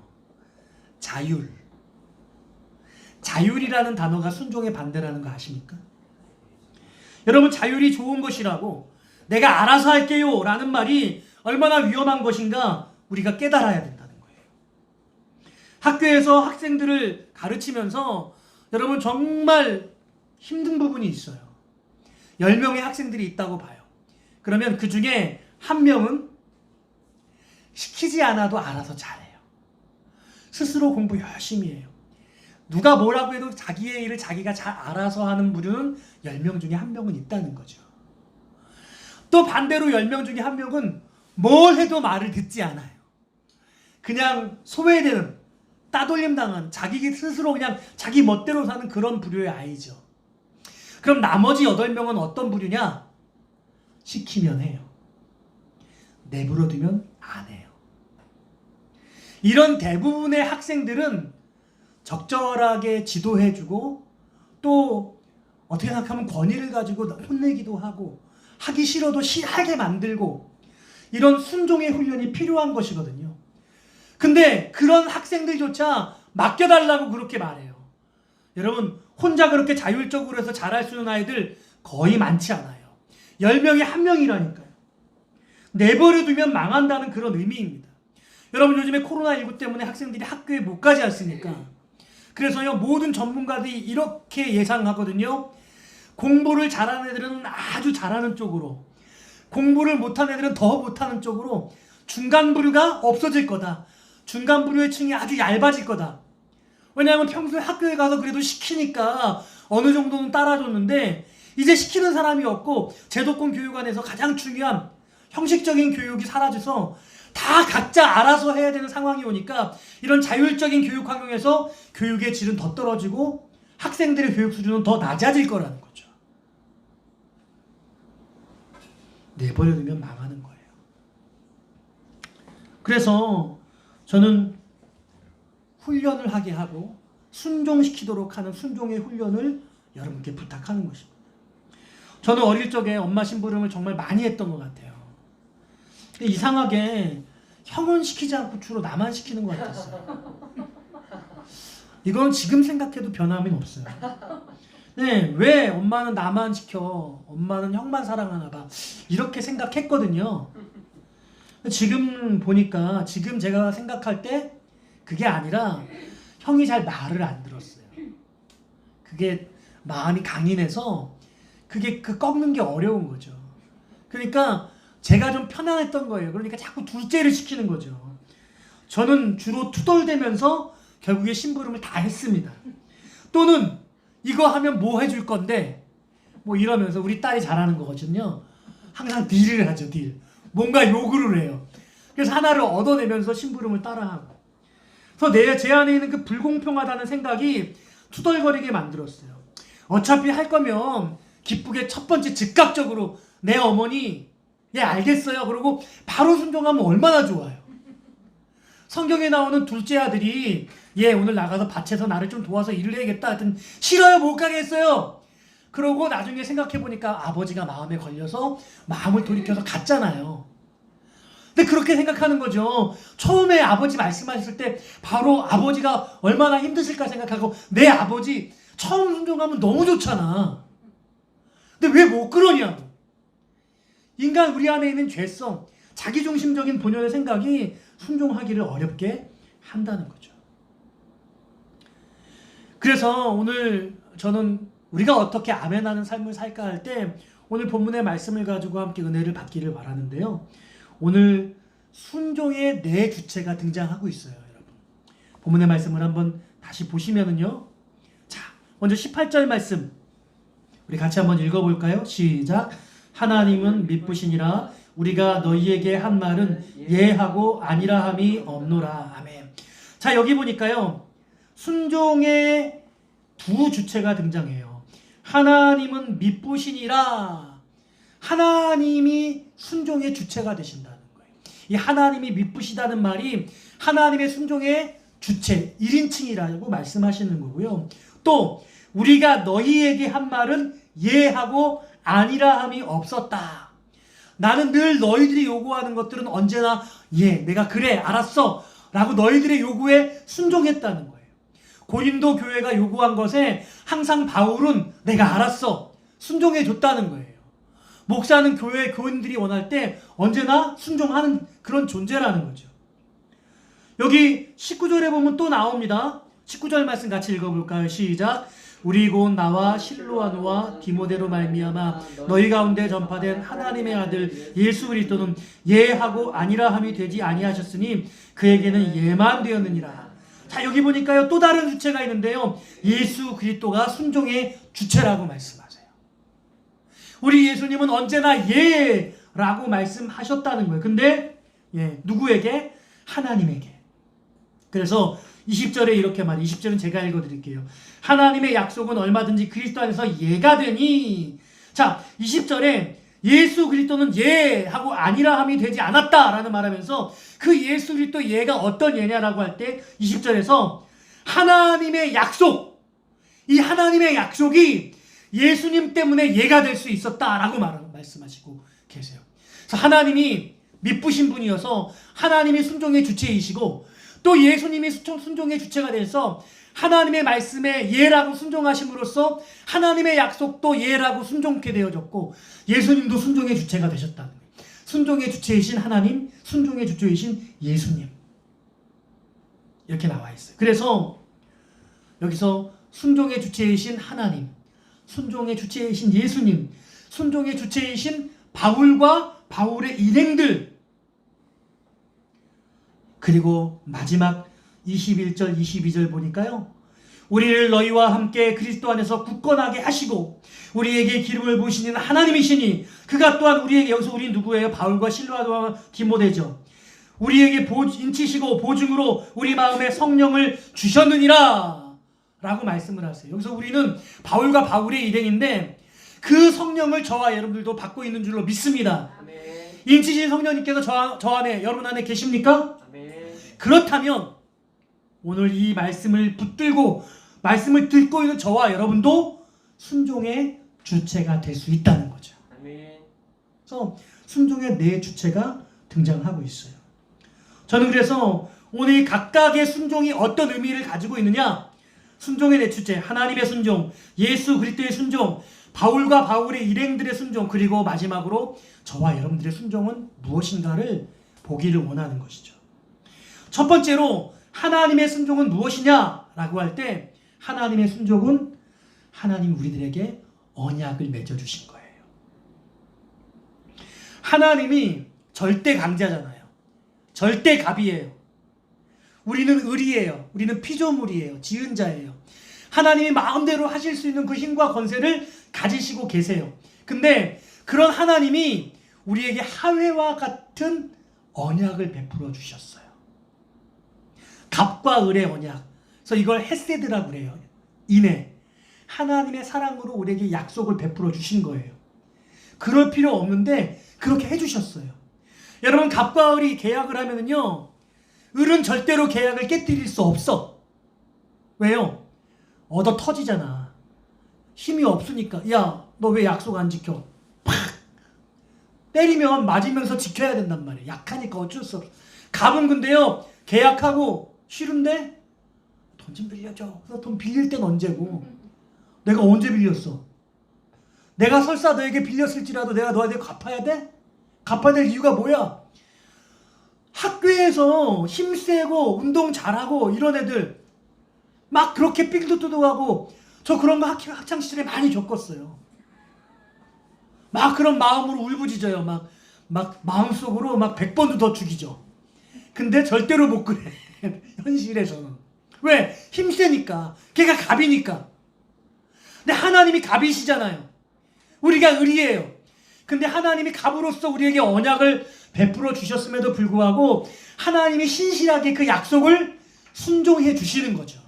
자율. 자율이라는 단어가 순종의 반대라는 거 아십니까? 여러분, 자율이 좋은 것이라고, 내가 알아서 할게요 라는 말이 얼마나 위험한 것인가 우리가 깨달아야 된다는 거예요. 학교에서 학생들을 가르치면서 여러분 정말 힘든 부분이 있어요. 10명의 학생들이 있다고 봐요. 그러면 그 중에 한 명은 시키지 않아도 알아서 잘해요. 스스로 공부 열심히 해요. 누가 뭐라고 해도 자기의 일을 자기가 잘 알아서 하는 부류는 10명 중에 한 명은 있다는 거죠. 또 반대로 10명 중에 한 명은 뭘 해도 말을 듣지 않아요. 그냥 소외되는, 따돌림 당한, 자기 스스로 그냥 자기 멋대로 사는 그런 부류의 아이죠. 그럼 나머지 8명은 어떤 부류냐? 시키면 해요. 내버려두면 안 해요. 이런 대부분의 학생들은 적절하게 지도해주고 또 어떻게 생각하면 권위를 가지고 혼내기도 하고 하기 싫어도 하게 만들고 이런 순종의 훈련이 필요한 것이거든요. 근데 그런 학생들조차 맡겨달라고 그렇게 말해요. 여러분 혼자 그렇게 자율적으로 해서 잘할 수 있는 아이들 거의 많지 않아요. 10명에 1명이라니까요. 내버려두면 망한다는 그런 의미입니다. 여러분 요즘에 코로나19 때문에 학생들이 학교에 못 가지 않습니까? 그래서요 모든 전문가들이 이렇게 예상하거든요. 공부를 잘하는 애들은 아주 잘하는 쪽으로, 공부를 못하는 애들은 더 못하는 쪽으로 중간 부류가 없어질 거다. 중간 부류의 층이 아주 얇아질 거다. 왜냐하면 평소에 학교에 가서 그래도 시키니까 어느 정도는 따라줬는데 이제 시키는 사람이 없고 제도권 교육 안에서 가장 중요한 형식적인 교육이 사라져서 다 각자 알아서 해야 되는 상황이 오니까 이런 자율적인 교육 환경에서 교육의 질은 더 떨어지고 학생들의 교육 수준은 더 낮아질 거라는 거죠. 내버려두면 망하는 거예요. 그래서 저는 훈련을 하게 하고 순종시키도록 하는 순종의 훈련을 여러분께 부탁하는 것입니다. 저는 어릴 적에 엄마 심부름을 정말 많이 했던 것 같아요. 이상하게 형은 시키지 않고 주로 나만 시키는 것 같았어요. 이건 지금 생각해도 변함이 없어요. 네, 왜 엄마는 나만 시켜? 엄마는 형만 사랑하나 봐. 이렇게 생각했거든요. 지금 보니까 지금 제가 생각할 때 그게 아니라 형이 잘 말을 안 들었어요. 그게 마음이 강인해서 그게 꺾는 게 어려운 거죠. 그러니까 제가 좀 편안했던 거예요. 그러니까 자꾸 둘째를 시키는 거죠. 저는 주로 투덜대면서 결국에 심부름을 다 했습니다. 또는 이거 하면 뭐 해줄 건데 뭐 이러면서 우리 딸이 잘하는 거거든요. 항상 딜을 하죠. 딜. 뭔가 요구를 해요. 그래서 하나를 얻어내면서 심부름을 따라하고. 그래서 제 안에 있는 그 불공평하다는 생각이 투덜거리게 만들었어요. 어차피 할 거면 기쁘게 첫 번째 즉각적으로 내 어머니 예 알겠어요. 그러고 바로 순종하면 얼마나 좋아요. 성경에 나오는 둘째 아들이 예 오늘 나가서 밭에서 나를 좀 도와서 일을 해야겠다 하여튼 싫어요 못 가겠어요. 그러고 나중에 생각해보니까 아버지가 마음에 걸려서 마음을 돌이켜서 갔잖아요. 근데 그렇게 생각하는 거죠. 처음에 아버지 말씀하셨을 때 바로 아버지가 얼마나 힘드실까 생각하고 내 아버지 처음 순종하면 너무 좋잖아. 근데 왜 못 그러냐고. 인간 우리 안에 있는 죄성, 자기중심적인 본연의 생각이 순종하기를 어렵게 한다는 거죠. 그래서 오늘 저는 우리가 어떻게 아멘하는 삶을 살까 할 때 오늘 본문의 말씀을 가지고 함께 은혜를 받기를 바라는데요. 오늘 순종의 네 주체가 등장하고 있어요. 여러분. 본문의 말씀을 한번 다시 보시면은요. 자, 먼저 18절 말씀 우리 같이 한번 읽어볼까요? 시작. 하나님은 미쁘시니라 우리가 너희에게 한 말은 예하고 아니라 함이 없노라. 아멘. 자, 여기 보니까요. 순종의 두 주체가 등장해요. 하나님은 미쁘시니라. 하나님이 순종의 주체가 되신다는 거예요. 이 하나님이 미쁘시다는 말이 하나님의 순종의 주체 1인칭이라고 말씀하시는 거고요. 또 우리가 너희에게 한 말은 예하고 아니라 함이 없었다. 나는 늘 너희들이 요구하는 것들은 언제나 예, 내가 그래, 알았어 라고 너희들의 요구에 순종했다는 거예요. 고린도 교회가 요구한 것에 항상 바울은 내가 알았어, 순종해 줬다는 거예요. 목사는 교회 교인들이 원할 때 언제나 순종하는 그런 존재라는 거죠. 여기 19절에 보면 또 나옵니다. 19절 말씀 같이 읽어볼까요? 시작. 우리 곧 나와 실로아노와 디모데로 말미암아 너희 가운데 전파된 하나님의 아들 예수 그리스도는 예하고 아니라함이 되지 아니하셨으니 그에게는 예만 되었느니라. 자, 여기 보니까요 또 다른 주체가 있는데요, 예수 그리스도가 순종의 주체라고 말씀하세요. 우리 예수님은 언제나 예라고 말씀하셨다는 거예요. 근데 누구에게? 하나님에게. 그래서 20절에 이렇게 말해요. 20절은 제가 읽어드릴게요. 하나님의 약속은 얼마든지 그리스도 안에서 예가 되니. 자, 20절에 예수 그리스도는 예하고 아니라함이 되지 않았다라는 말하면서 그 예수 그리스도 예가 어떤 예냐라고 할 때 20절에서 하나님의 약속, 이 하나님의 약속이 예수님 때문에 예가 될 수 있었다라고 말씀하시고 계세요. 그래서 하나님이 미쁘신 분이어서 하나님이 순종의 주체이시고 또 예수님이 순종의 주체가 돼서 하나님의 말씀에 예라고 순종하심으로써 하나님의 약속도 예라고 순종케 되어졌고 예수님도 순종의 주체가 되셨다는 거예요. 순종의 주체이신 하나님, 순종의 주체이신 예수님, 이렇게 나와 있어요. 그래서 여기서 순종의 주체이신 하나님, 순종의 주체이신 예수님, 순종의 주체이신 바울과 바울의 일행들, 그리고 마지막 21절 22절 보니까요, 우리를 너희와 함께 그리스도 안에서 굳건하게 하시고 우리에게 기름을 부으시는 하나님이시니 그가 또한 우리에게, 여기서 우리 누구예요? 바울과 실로아와 디모데죠. 우리에게 인치시고 보증으로 우리 마음에 성령을 주셨느니라 라고 말씀을 하세요. 여기서 우리는 바울과 바울의 일행인데 그 성령을 저와 여러분들도 받고 있는 줄로 믿습니다. 아멘. 인치신 성령님께서 저 안에, 여러분 안에 계십니까? 아멘. 그렇다면 오늘 이 말씀을 붙들고 말씀을 듣고 있는 저와 여러분도 순종의 주체가 될 수 있다는 거죠. 아멘. 그래서 순종의 네 주체가 등장하고 있어요. 저는 그래서 오늘 각각의 순종이 어떤 의미를 가지고 있느냐, 순종의 네 주체, 하나님의 순종, 예수 그리스도의 순종, 바울과 바울의 일행들의 순종, 그리고 마지막으로 저와 여러분들의 순종은 무엇인가를 보기를 원하는 것이죠. 첫 번째로 하나님의 순종은 무엇이냐라고 할 때 하나님의 순종은 하나님 우리들에게 언약을 맺어주신 거예요. 하나님이 절대 강자잖아요. 절대 갑이에요. 우리는 을이에요. 우리는 피조물이에요. 지은 자예요. 하나님이 마음대로 하실 수 있는 그 힘과 권세를 가지시고 계세요. 근데 그런 하나님이 우리에게 하회와 같은 언약을 베풀어 주셨어요. 갑과 을의 언약. 그래서 이걸 헤세드라고 그래요. 인애. 하나님의 사랑으로 우리에게 약속을 베풀어 주신 거예요. 그럴 필요 없는데 그렇게 해주셨어요. 여러분, 갑과 을이 계약을 하면은요, 을은 절대로 계약을 깨뜨릴 수 없어. 왜요? 얻어 터지잖아. 힘이 없으니까. 야, 너 왜 약속 안 지켜? 팍! 때리면 맞으면서 지켜야 된단 말이에요. 약하니까 어쩔 수 없어. 갑은 근데요, 계약하고 싫은데 돈 좀 빌려줘. 그래서 돈 빌릴 땐 언제고? 내가 언제 빌렸어? 내가 설사 너에게 빌렸을지라도 내가 너한테 갚아야 돼? 갚아야 될 이유가 뭐야? 학교에서 힘세고 운동 잘하고 이런 애들 막 그렇게 삥두두두하고, 저 그런 거 학창시절에 많이 겪었어요. 막 그런 마음으로 울부짖어요. 막 마음속으로 막 100번도 더 죽이죠. 근데 절대로 못 그래. 현실에서는. 왜? 힘세니까. 걔가 갑이니까. 근데 하나님이 갑이시잖아요. 우리가 을이에요. 근데 하나님이 갑으로서 우리에게 언약을 베풀어 주셨음에도 불구하고 하나님이 신실하게 그 약속을 순종해 주시는 거죠.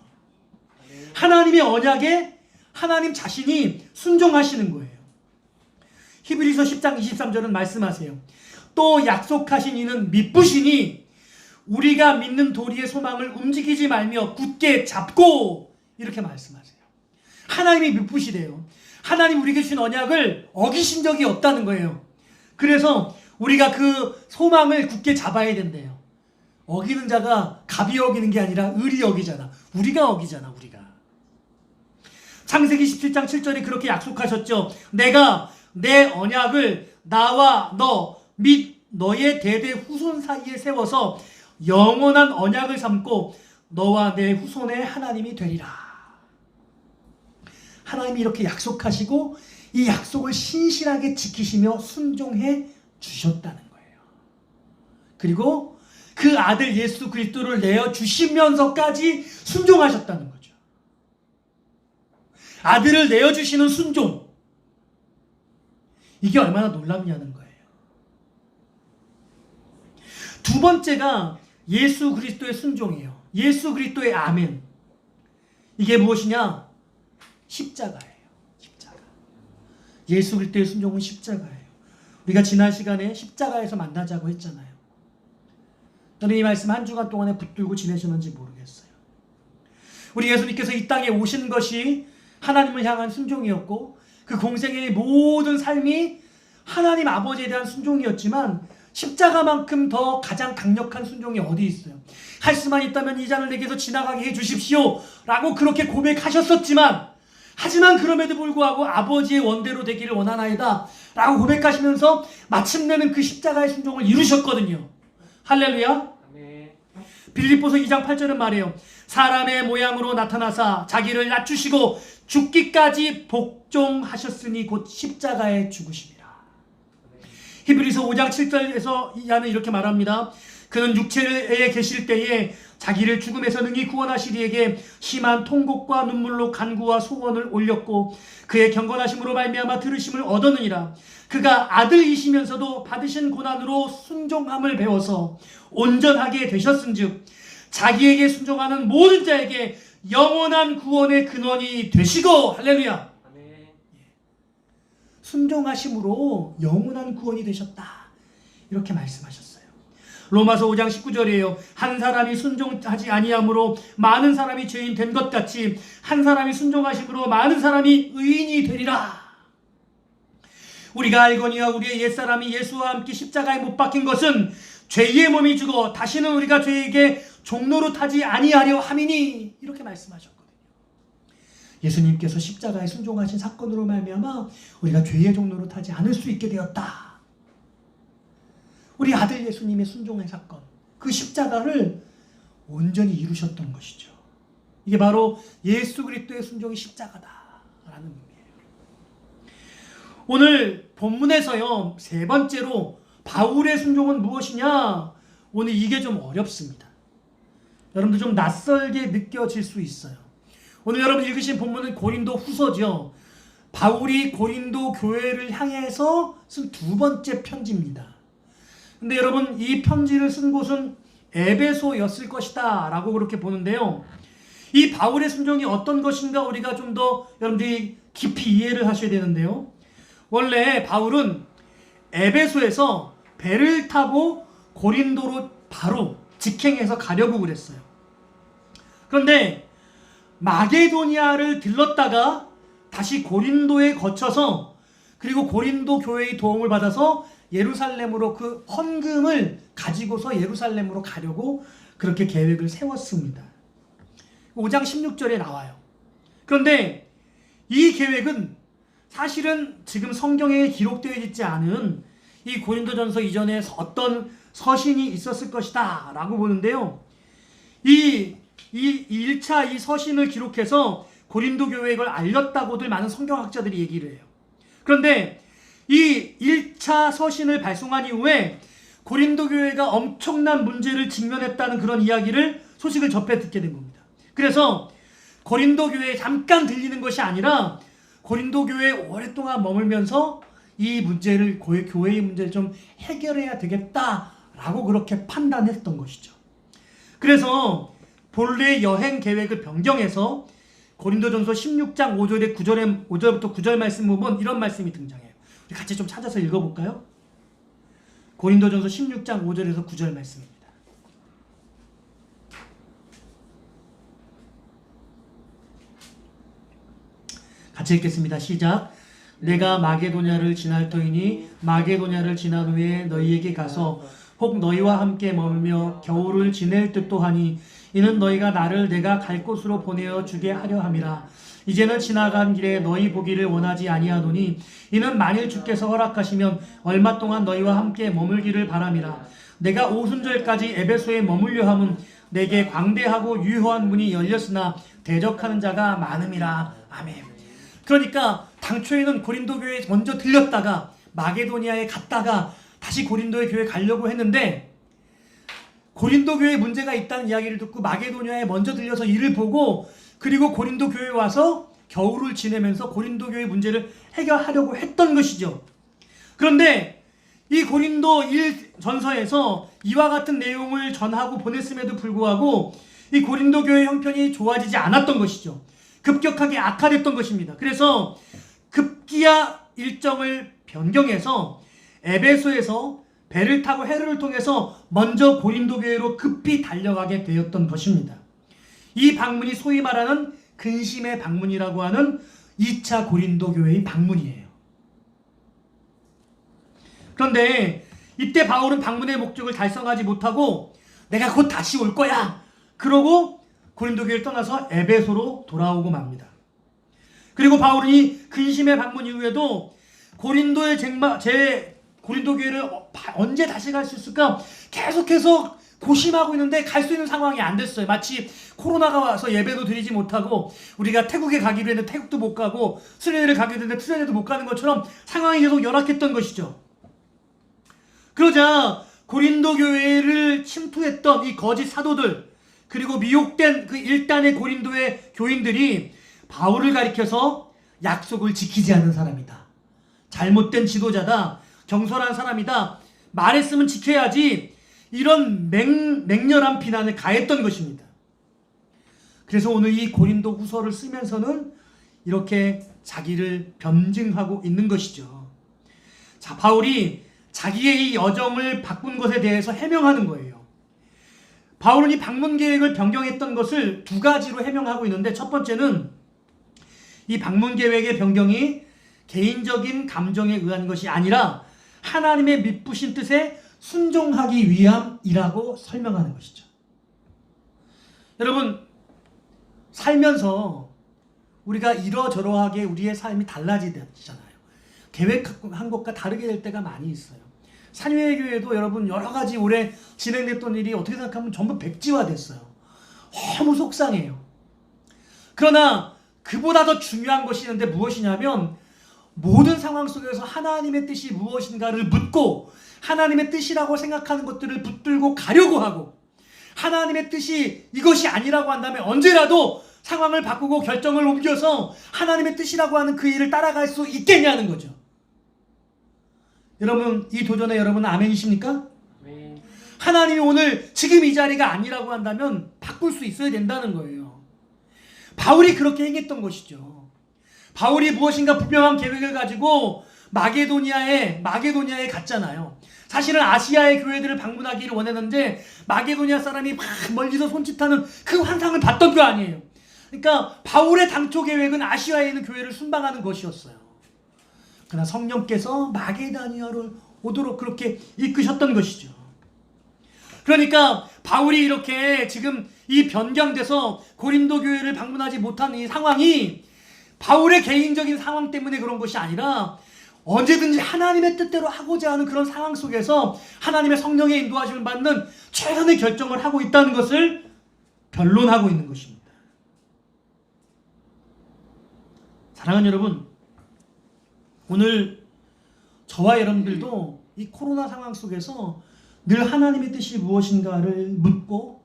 하나님의 언약에 하나님 자신이 순종하시는 거예요. 히브리서 10장 23절은 말씀하세요. 또 약속하신 이는 미쁘시니 우리가 믿는 도리의 소망을 움직이지 말며 굳게 잡고, 이렇게 말씀하세요. 하나님이 미쁘시대요. 하나님 우리에게 주신 언약을 어기신 적이 없다는 거예요. 그래서 우리가 그 소망을 굳게 잡아야 된대요. 어기는 자가 갑이 어기는 게 아니라 을이 어기잖아. 우리가 어기잖아, 우리가. 창세기 17장 7절에 그렇게 약속하셨죠. 내가 내 언약을 나와 너 및 너의 대대 후손 사이에 세워서 영원한 언약을 삼고 너와 내 후손의 하나님이 되리라. 하나님이 이렇게 약속하시고 이 약속을 신실하게 지키시며 순종해 주셨다는 거예요. 그리고 그 아들 예수 그리스도를 내어 주시면서까지 순종하셨다는 거죠. 아들을 내어 주시는 순종. 이게 얼마나 놀랍냐는 거예요. 두 번째가 예수 그리스도의 순종이에요. 예수 그리스도의 아멘. 이게 무엇이냐? 십자가예요. 십자가. 예수 그리스도의 순종은 십자가예요. 우리가 지난 시간에 십자가에서 만나자고 했잖아요. 저는 이 말씀 한 주간 동안에 붙들고 지내셨는지 모르겠어요. 우리 예수님께서 이 땅에 오신 것이 하나님을 향한 순종이었고 그 공생의 모든 삶이 하나님 아버지에 대한 순종이었지만 십자가만큼 더 가장 강력한 순종이 어디 있어요? 할 수만 있다면 이 잔을 내게서 지나가게 해주십시오 라고 그렇게 고백하셨었지만 하지만 그럼에도 불구하고 아버지의 원대로 되기를 원하나이다 라고 고백하시면서 마침내는 그 십자가의 순종을 이루셨거든요. 할렐루야. 아멘. 빌립보서 2장 8절은 말해요. 사람의 모양으로 나타나사 자기를 낮추시고 죽기까지 복종하셨으니 곧 십자가에 죽으심이라. 히브리서 5장 7절에서 야는 이렇게 말합니다. 그는 육체에 계실 때에 자기를 죽음에서 능히 구원하시리에게 심한 통곡과 눈물로 간구와 소원을 올렸고 그의 경건하심으로 말미암아 들으심을 얻었느니라. 그가 아들이시면서도 받으신 고난으로 순종함을 배워서 온전하게 되셨은즉 자기에게 순종하는 모든 자에게 영원한 구원의 근원이 되시고 할렐루야. 아멘. 순종하심으로 영원한 구원이 되셨다. 이렇게 말씀하셨어요. 로마서 5장 19절이에요. 한 사람이 순종하지 아니함으로 많은 사람이 죄인 된 것 같이 한 사람이 순종하심으로 많은 사람이 의인이 되리라. 우리가 알거니와 우리의 옛사람이 예수와 함께 십자가에 못 박힌 것은 죄의 몸이 죽어 다시는 우리가 죄에게 종로로 타지 아니하려 함이니 이렇게 말씀하셨거든요. 예수님께서 십자가에 순종하신 사건으로 말미암아 우리가 죄의 종로로 타지 않을 수 있게 되었다. 우리 아들 예수님의 순종의 사건, 그 십자가를 온전히 이루셨던 것이죠. 이게 바로 예수 그리스도의 순종이 십자가다라는 의미예요. 오늘 본문에서요, 세 번째로 바울의 순종은 무엇이냐? 오늘 이게 좀 어렵습니다. 여러분들 좀 낯설게 느껴질 수 있어요. 오늘 여러분 읽으신 본문은 고린도 후서죠. 바울이 고린도 교회를 향해서 쓴 두 번째 편지입니다. 근데 여러분 이 편지를 쓴 곳은 에베소였을 것이다 라고 그렇게 보는데요. 이 바울의 순종이 어떤 것인가 우리가 좀 더 여러분들이 깊이 이해를 하셔야 되는데요. 원래 바울은 에베소에서 배를 타고 고린도로 바로 직행해서 가려고 그랬어요. 그런데 마게도니아를 들렀다가 다시 고린도에 거쳐서 그리고 고린도 교회의 도움을 받아서 예루살렘으로 그 헌금을 가지고서 예루살렘으로 가려고 그렇게 계획을 세웠습니다. 5장 16절에 나와요. 그런데 이 계획은 사실은 지금 성경에 기록되어 있지 않은 이 고린도전서 이전에 어떤 서신이 있었을 것이다 라고 보는데요. 이 1차 이 서신을 기록해서 고린도 교회에 이걸 알렸다고들 많은 성경학자들이 얘기를 해요. 그런데 이 1차 서신을 발송한 이후에 고린도 교회가 엄청난 문제를 직면했다는 그런 이야기를 소식을 접해 듣게 된 겁니다. 그래서 고린도 교회에 잠깐 들리는 것이 아니라 고린도 교회에 오랫동안 머물면서 이 문제를 교회의 문제를 좀 해결해야 되겠다라고 그렇게 판단했던 것이죠. 그래서 본래 여행 계획을 변경해서 고린도전서 16장 5절부터 9절 말씀 보면 이런 말씀이 등장해요. 우리 같이 좀 찾아서 읽어볼까요? 고린도전서 16장 5절에서 9절 말씀입니다. 같이 읽겠습니다. 시작. 내가 마게도냐를 지날 터이니 마게도냐를 지난 후에 너희에게 가서 혹 너희와 함께 머물며 겨울을 지낼 듯도 하니 이는 너희가 나를 내가 갈 곳으로 보내어 주게 하려 함이라. 이제는 지나간 길에 너희 보기를 원하지 아니하노니 이는 만일 주께서 허락하시면 얼마 동안 너희와 함께 머물기를 바람이라. 내가 오순절까지 에베소에 머물려 함은 내게 광대하고 유효한 문이 열렸으나 대적하는 자가 많음이라. 아멘. 그러니까 당초에는 고린도 교회에 먼저 들렸다가 마게도니아에 갔다가 다시 고린도의 교회에 가려고 했는데 고린도 교회에 문제가 있다는 이야기를 듣고 마게도니아에 먼저 들려서 이를 보고 그리고 고린도 교회에 와서 겨울을 지내면서 고린도 교회 문제를 해결하려고 했던 것이죠. 그런데 이 고린도 1전서에서 이와 같은 내용을 전하고 보냈음에도 불구하고 이 고린도 교회 형편이 좋아지지 않았던 것이죠. 급격하게 악화됐던 것입니다. 그래서 급기야 일정을 변경해서 에베소에서 배를 타고 해로를 통해서 먼저 고린도 교회로 급히 달려가게 되었던 것입니다. 이 방문이 소위 말하는 근심의 방문이라고 하는 2차 고린도 교회의 방문이에요. 그런데 이때 바울은 방문의 목적을 달성하지 못하고 내가 곧 다시 올 거야 그러고 고린도 교회를 떠나서 에베소로 돌아오고 맙니다. 그리고 바울은 이 근심의 방문 이후에도 고린도의 고린도 교회를 언제 다시 갈 수 있을까 계속해서 고심하고 있는데 갈 수 있는 상황이 안 됐어요. 마치 코로나가 와서 예배도 드리지 못하고 우리가 태국에 가기로 했는데 태국도 못 가고 수련회를 가기로 했는데 수련회도 못 가는 것처럼 상황이 계속 열악했던 것이죠. 그러자 고린도 교회를 침투했던 이 거짓 사도들 그리고 미혹된 그 일단의 고린도의 교인들이 바울을 가리켜서 약속을 지키지 않는 사람이다. 잘못된 지도자다. 경솔한 사람이다. 말했으면 지켜야지. 이런 맹렬한 비난을 가했던 것입니다. 그래서 오늘 이 고린도 후서를 쓰면서는 이렇게 자기를 변증하고 있는 것이죠. 자, 바울이 자기의 이 여정을 바꾼 것에 대해서 해명하는 거예요. 바울은 이 방문 계획을 변경했던 것을 두 가지로 해명하고 있는데 첫 번째는 이 방문 계획의 변경이 개인적인 감정에 의한 것이 아니라 하나님의 미쁘신 뜻에 순종하기 위함이라고 설명하는 것이죠. 여러분, 살면서 우리가 이러저러하게 우리의 삶이 달라지잖아요. 계획한 것과 다르게 될 때가 많이 있어요. 산유회교회도 여러분 여러 가지 올해 진행됐던 일이 어떻게 생각하면 전부 백지화됐어요. 너무 속상해요. 그러나 그보다 더 중요한 것이 있는데 무엇이냐면 모든 상황 속에서 하나님의 뜻이 무엇인가를 묻고 하나님의 뜻이라고 생각하는 것들을 붙들고 가려고 하고 하나님의 뜻이 이것이 아니라고 한다면 언제라도 상황을 바꾸고 결정을 옮겨서 하나님의 뜻이라고 하는 그 일을 따라갈 수 있겠냐는 거죠. 여러분, 이 도전에 여러분은 아멘이십니까? 네. 하나님이 오늘 지금 이 자리가 아니라고 한다면 바꿀 수 있어야 된다는 거예요. 바울이 그렇게 행했던 것이죠. 바울이 무엇인가 분명한 계획을 가지고 마게도니아에 갔잖아요. 사실은 아시아의 교회들을 방문하기를 원했는데 마게도니아 사람이 막 멀리서 손짓하는 그 환상을 봤던 거 아니에요. 그러니까 바울의 당초 계획은 아시아에 있는 교회를 순방하는 것이었어요. 그러나 성령께서 마게도니아로 오도록 그렇게 이끄셨던 것이죠. 그러니까 바울이 이렇게 지금 이 변경돼서 고린도 교회를 방문하지 못하는 이 상황이 바울의 개인적인 상황 때문에 그런 것이 아니라 언제든지 하나님의 뜻대로 하고자 하는 그런 상황 속에서 하나님의 성령의 인도하심을 받는 최선의 결정을 하고 있다는 것을 변론하고 있는 것입니다. 사랑하는 여러분, 오늘 저와 여러분들도 이 코로나 상황 속에서 늘 하나님의 뜻이 무엇인가를 묻고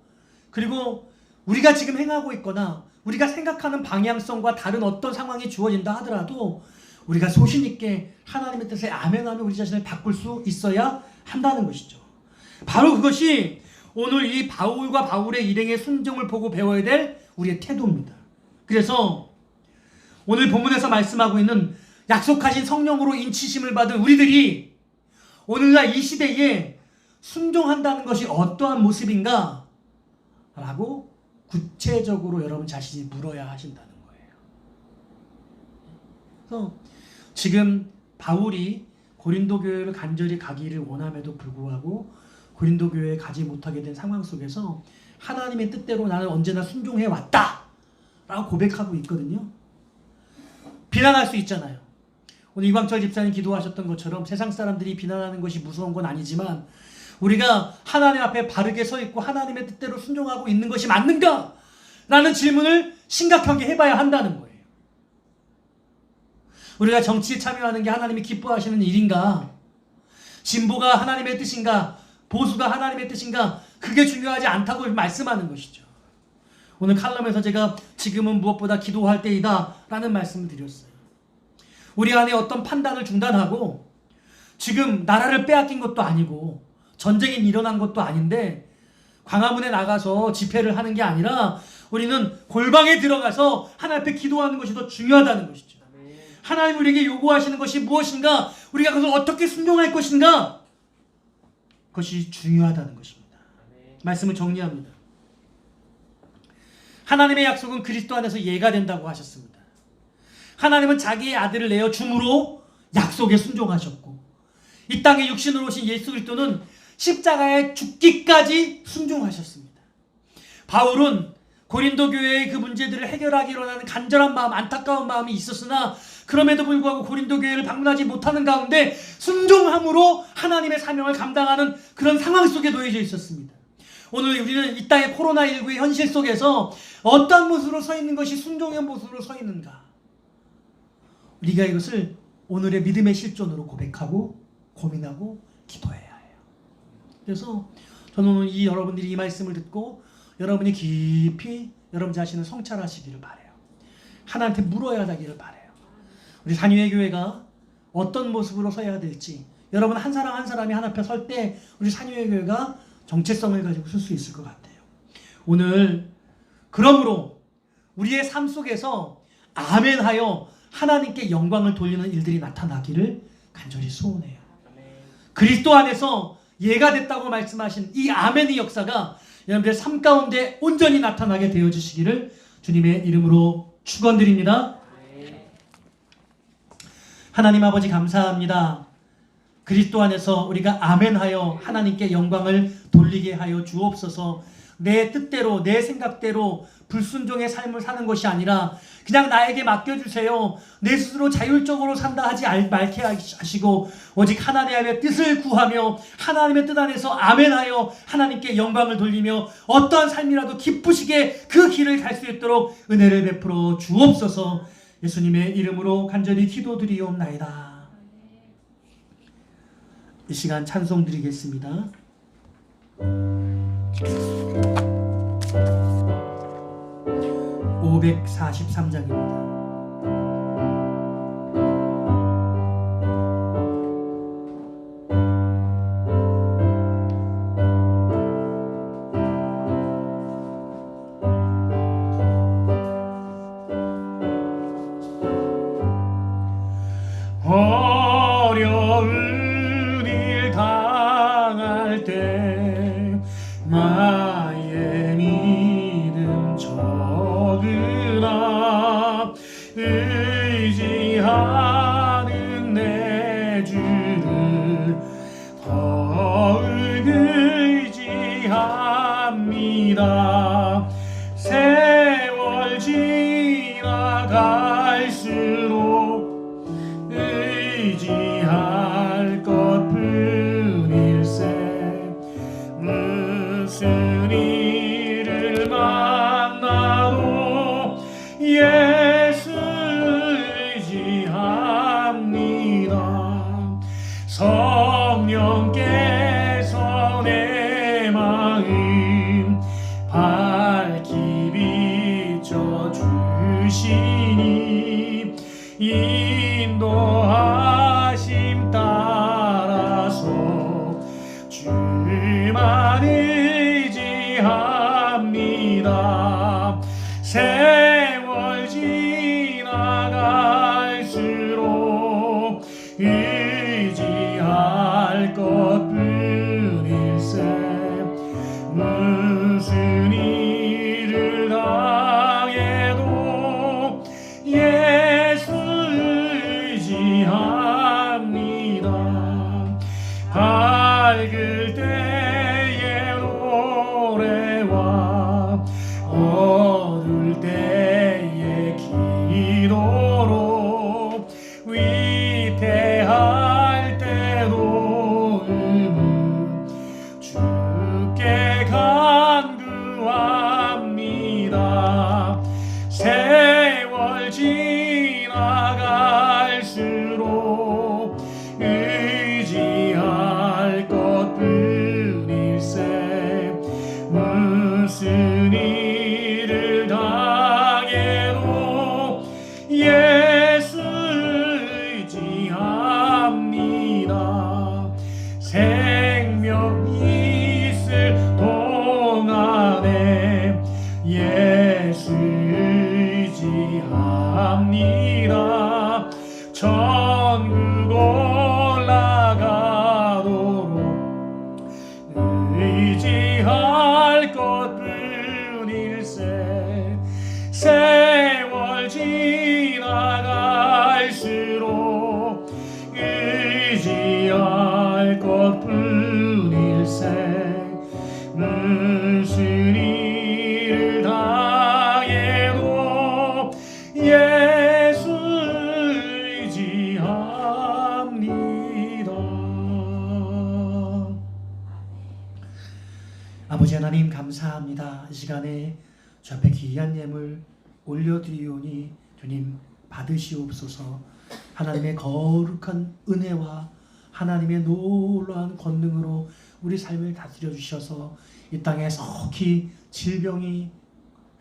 그리고 우리가 지금 행하고 있거나 우리가 생각하는 방향성과 다른 어떤 상황이 주어진다 하더라도 우리가 소신 있게 하나님의 뜻에 아멘하며 우리 자신을 바꿀 수 있어야 한다는 것이죠. 바로 그것이 오늘 이 바울과 바울의 일행의 순종을 보고 배워야 될 우리의 태도입니다. 그래서 오늘 본문에서 말씀하고 있는 약속하신 성령으로 인치심을 받은 우리들이 오늘날 이 시대에 순종한다는 것이 어떠한 모습인가? 라고 구체적으로 여러분 자신이 물어야 하신다는 거예요. 그래서 지금 바울이 고린도 교회를 간절히 가기를 원함에도 불구하고 고린도 교회에 가지 못하게 된 상황 속에서 하나님의 뜻대로 나는 언제나 순종해 왔다 라고 고백하고 있거든요. 비난할 수 있잖아요. 오늘 이광철 집사님 기도하셨던 것처럼 세상 사람들이 비난하는 것이 무서운 건 아니지만 우리가 하나님 앞에 바르게 서 있고 하나님의 뜻대로 순종하고 있는 것이 맞는가? 라는 질문을 심각하게 해봐야 한다는 거예요. 우리가 정치에 참여하는 게 하나님이 기뻐하시는 일인가? 진보가 하나님의 뜻인가? 보수가 하나님의 뜻인가? 그게 중요하지 않다고 말씀하는 것이죠. 오늘 칼럼에서 제가 지금은 무엇보다 기도할 때이다 라는 말씀을 드렸어요. 우리 안에 어떤 판단을 중단하고 지금 나라를 빼앗긴 것도 아니고 전쟁이 일어난 것도 아닌데 광화문에 나가서 집회를 하는 게 아니라 우리는 골방에 들어가서 하나님 앞에 기도하는 것이 더 중요하다는 것이죠. 하나님 우리에게 요구하시는 것이 무엇인가? 우리가 그것을 어떻게 순종할 것인가? 그것이 중요하다는 것입니다. 말씀을 정리합니다. 하나님의 약속은 그리스도 안에서 예가 된다고 하셨습니다. 하나님은 자기의 아들을 내어 줌으로 약속에 순종하셨고 이 땅에 육신으로 오신 예수 그리스도는 십자가에 죽기까지 순종하셨습니다. 바울은 고린도 교회의 그 문제들을 해결하기로 하는 간절한 마음, 안타까운 마음이 있었으나 그럼에도 불구하고 고린도 교회를 방문하지 못하는 가운데 순종함으로 하나님의 사명을 감당하는 그런 상황 속에 놓여져 있었습니다. 오늘 우리는 이 땅의 코로나19의 현실 속에서 어떤 모습으로 서 있는 것이 순종의 모습으로 서 있는가? 우리가 이것을 오늘의 믿음의 실존으로 고백하고 고민하고 기도해야 해요. 그래서 저는 오늘 여러분들이 이 말씀을 듣고 여러분이 깊이 여러분 자신을 성찰하시기를 바라요. 하나님한테 물어야 하기를 바라요. 우리 산유의 교회가 어떤 모습으로 서야 될지 여러분 한 사람 한 사람이 하나 앞에 설 때 우리 산유의 교회가 정체성을 가지고 설 수 있을 것 같아요. 오늘 그러므로 우리의 삶 속에서 아멘하여 하나님께 영광을 돌리는 일들이 나타나기를 간절히 소원해요. 그리스도 안에서 예가 됐다고 말씀하신 이 아멘의 역사가 여러분들의 삶 가운데 온전히 나타나게 되어주시기를 주님의 이름으로 축원드립니다. 하나님 아버지 감사합니다. 그리스도 안에서 우리가 아멘하여 하나님께 영광을 돌리게 하여 주옵소서. 내 뜻대로 내 생각대로 불순종의 삶을 사는 것이 아니라 그냥 나에게 맡겨주세요. 내 스스로 자율적으로 산다 하지 말게 하시고 오직 하나님의 뜻을 구하며 하나님의 뜻 안에서 아멘하여 하나님께 영광을 돌리며 어떠한 삶이라도 기쁘시게 그 길을 갈 수 있도록 은혜를 베풀어 주옵소서. 예수님의 이름으로 간절히 기도드리옵나이다. 이 시간 찬송 드리겠습니다. 543장입니다. 어려운 일 당할 때 나의 믿음 적으나 의지하는 내 주를 더욱 의지합니다. 세월 지나갈수록 의지할 것뿐일세. 무슨 일을 만나도 예수 의지합니다. 성령께서 내 마음 밝히 비춰주시니 인도하심 따라서 주만 의지합니다. 세월 지나갈수록 의지할 것뿐일세. 무슨 일을 당해도 예수 의지합니다. 밝을 때의 노래와 어두울 때의 기도로 위태할 때도 천국 올라가도록 의지할 것뿐일세. 세월 지나갈수록 의지할 것뿐일세. 무슨 일을 당해도 예수 의지합니다. 아버지 하나님 감사합니다. 이 시간에 주 앞에 귀한 예물 올려드리오니 주님 받으시옵소서. 하나님의 거룩한 은혜와 하나님의 놀라운 권능으로 우리 삶을 다스려 주셔서 이 땅에 속히 질병이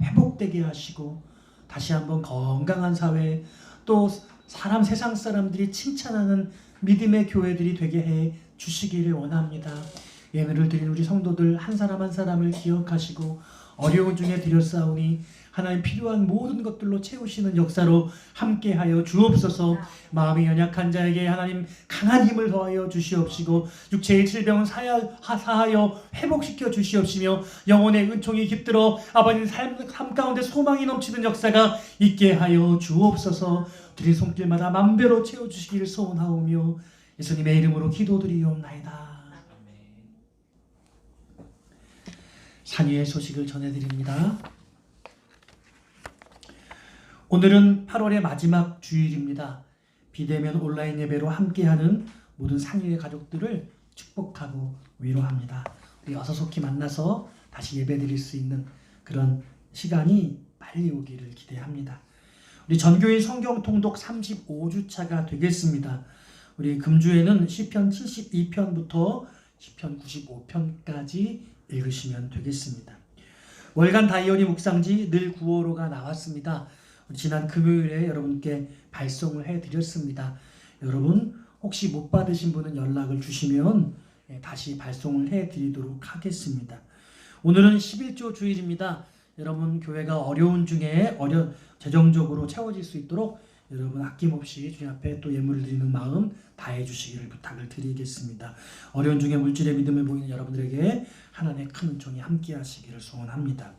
회복되게 하시고 다시 한번 건강한 사회, 또 세상 사람들이 칭찬하는 믿음의 교회들이 되게 해 주시기를 원합니다. 예물을 드린 우리 성도들 한 사람 한 사람을 기억하시고 어려운 중에 드렸사오니 하나님 필요한 모든 것들로 채우시는 역사로 함께하여 주옵소서. 마음이 연약한 자에게 하나님 강한 힘을 더하여 주시옵시고 육체의 질병은 사하여 회복시켜 주시옵시며 영혼의 은총이 깃들어 아버님 삶 가운데 소망이 넘치는 역사가 있게 하여 주옵소서. 드린 손길마다 만배로 채워주시기를 소원하오며 예수님의 이름으로 기도드리옵나이다. 산위의 소식을 전해드립니다. 오늘은 8월의 마지막 주일입니다. 비대면 온라인 예배로 함께하는 모든 산위의 가족들을 축복하고 위로합니다. 우리 어서 속히 만나서 다시 예배드릴 수 있는 그런 시간이 빨리 오기를 기대합니다. 우리 전교인 성경 통독 35주차가 되겠습니다. 우리 금주에는 시편 72편부터 시편 95편까지 읽으시면 되겠습니다. 월간 다이어리 묵상지 늘 9월호가 나왔습니다. 지난 금요일에 여러분께 발송을 해드렸습니다. 여러분 혹시 못 받으신 분은 연락을 주시면 다시 발송을 해드리도록 하겠습니다. 오늘은 11조 주일입니다. 여러분 교회가 어려운 중에 재정적으로 채워질 수 있도록 여러분 아낌없이 주님 앞에 또 예물을 드리는 마음 다해 주시기를 부탁을 드리겠습니다. 어려운 중에 물질의 믿음을 보이는 여러분들에게 하나님의 큰 은총이 함께 하시기를 소원합니다.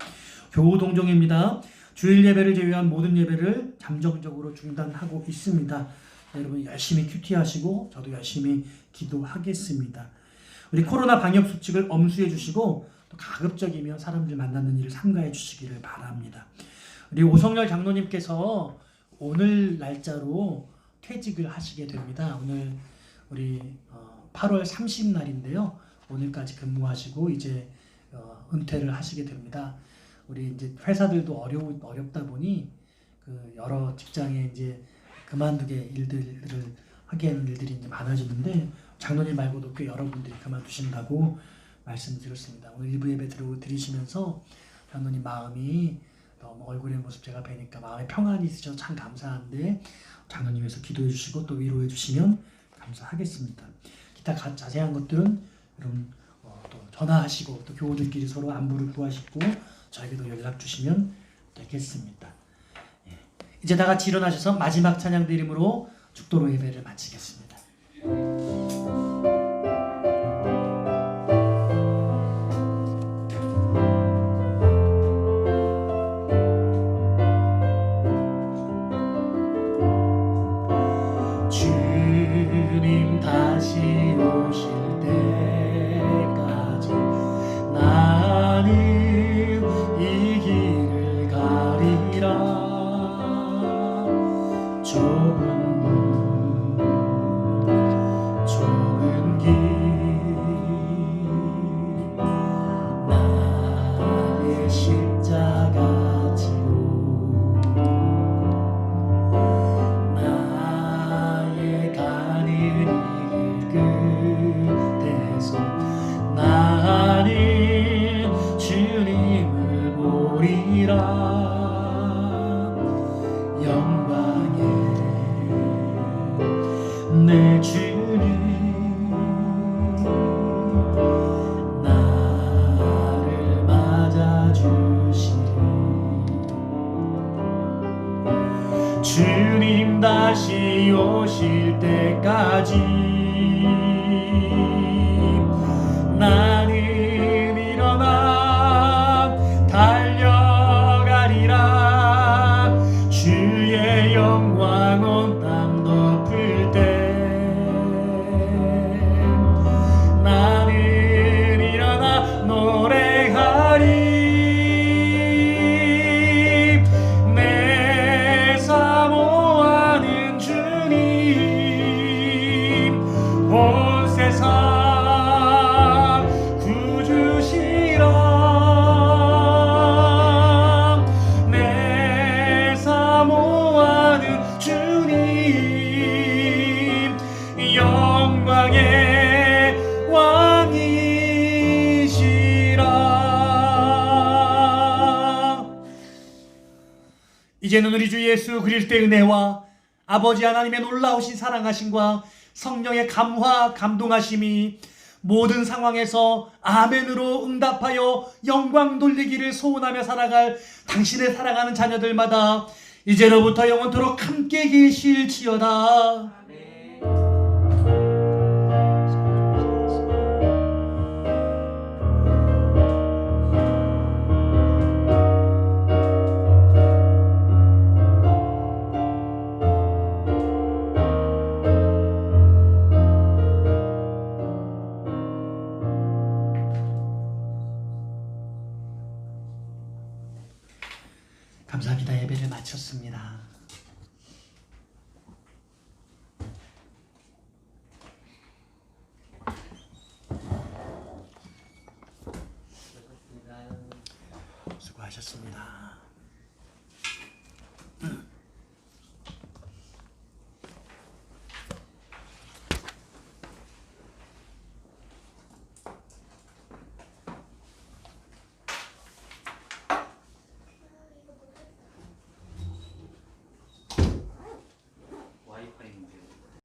교우 동종입니다. 주일 예배를 제외한 모든 예배를 잠정적으로 중단하고 있습니다. 여러분 열심히 큐티하시고 저도 열심히 기도하겠습니다. 우리 코로나 방역 수칙을 엄수해 주시고 또 가급적이면 사람들 만나는 일을 삼가해 주시기를 바랍니다. 우리 오성열 장로님께서 오늘 날짜로 퇴직을 하시게 됩니다. 오늘 우리 8월 30날인데요. 오늘까지 근무하시고 이제 은퇴를 하시게 됩니다. 우리 이제 회사들도 어렵다 보니 그 여러 직장에 이제 그만두게 일들을 하게 하는 일들이 이제 많아지는데 장로님 말고도 꽤 여러분들이 그만두신다고 말씀드렸습니다. 오늘 일부 예배 드리시면서 장로님 마음이 너무 얼굴의 모습 제가 뵈니까 마음에 평안이 있으셔서 참 감사한데 장로님 위해서 기도해 주시고 또 위로해 주시면 감사하겠습니다. 기타 자세한 것들은 여러분 또 전화하시고 또 교우들끼리 서로 안부를 구하시고 저에게도 연락 주시면 되겠습니다. 이제 다 같이 일어나셔서 마지막 찬양 드림으로 죽도로 예배를 마치겠습니다. 주님 다시 오실 때까지 나는 이 길을 가리라. 좁은 길 나의 십자가 지고 나의 가는 길 끝에서 나는 주님을 보리라. 내 주님 나를 맞아주시리. 주님 다시 오 오실 때까지 나는 일어나 달려가리라. 주의 영광 온 땅 덮을 때 나는 일어나 노래하리. 내 사모하는 주님 온 세상 구주시라. 내 사모하는 주님 영광의 왕이시라. 이제는 우리 주 예수 그리스도의 은혜와 아버지 하나님의 놀라우신 사랑하심과 성령의 감화 감동하심이 모든 상황에서 아멘으로 응답하여 영광 돌리기를 소원하며 살아갈 당신의 사랑하는 자녀들마다 이제로부터 영원토록 함께 계실지어다. 아멘. 감사합니다. 예배를 마쳤습니다. 수고하셨습니다.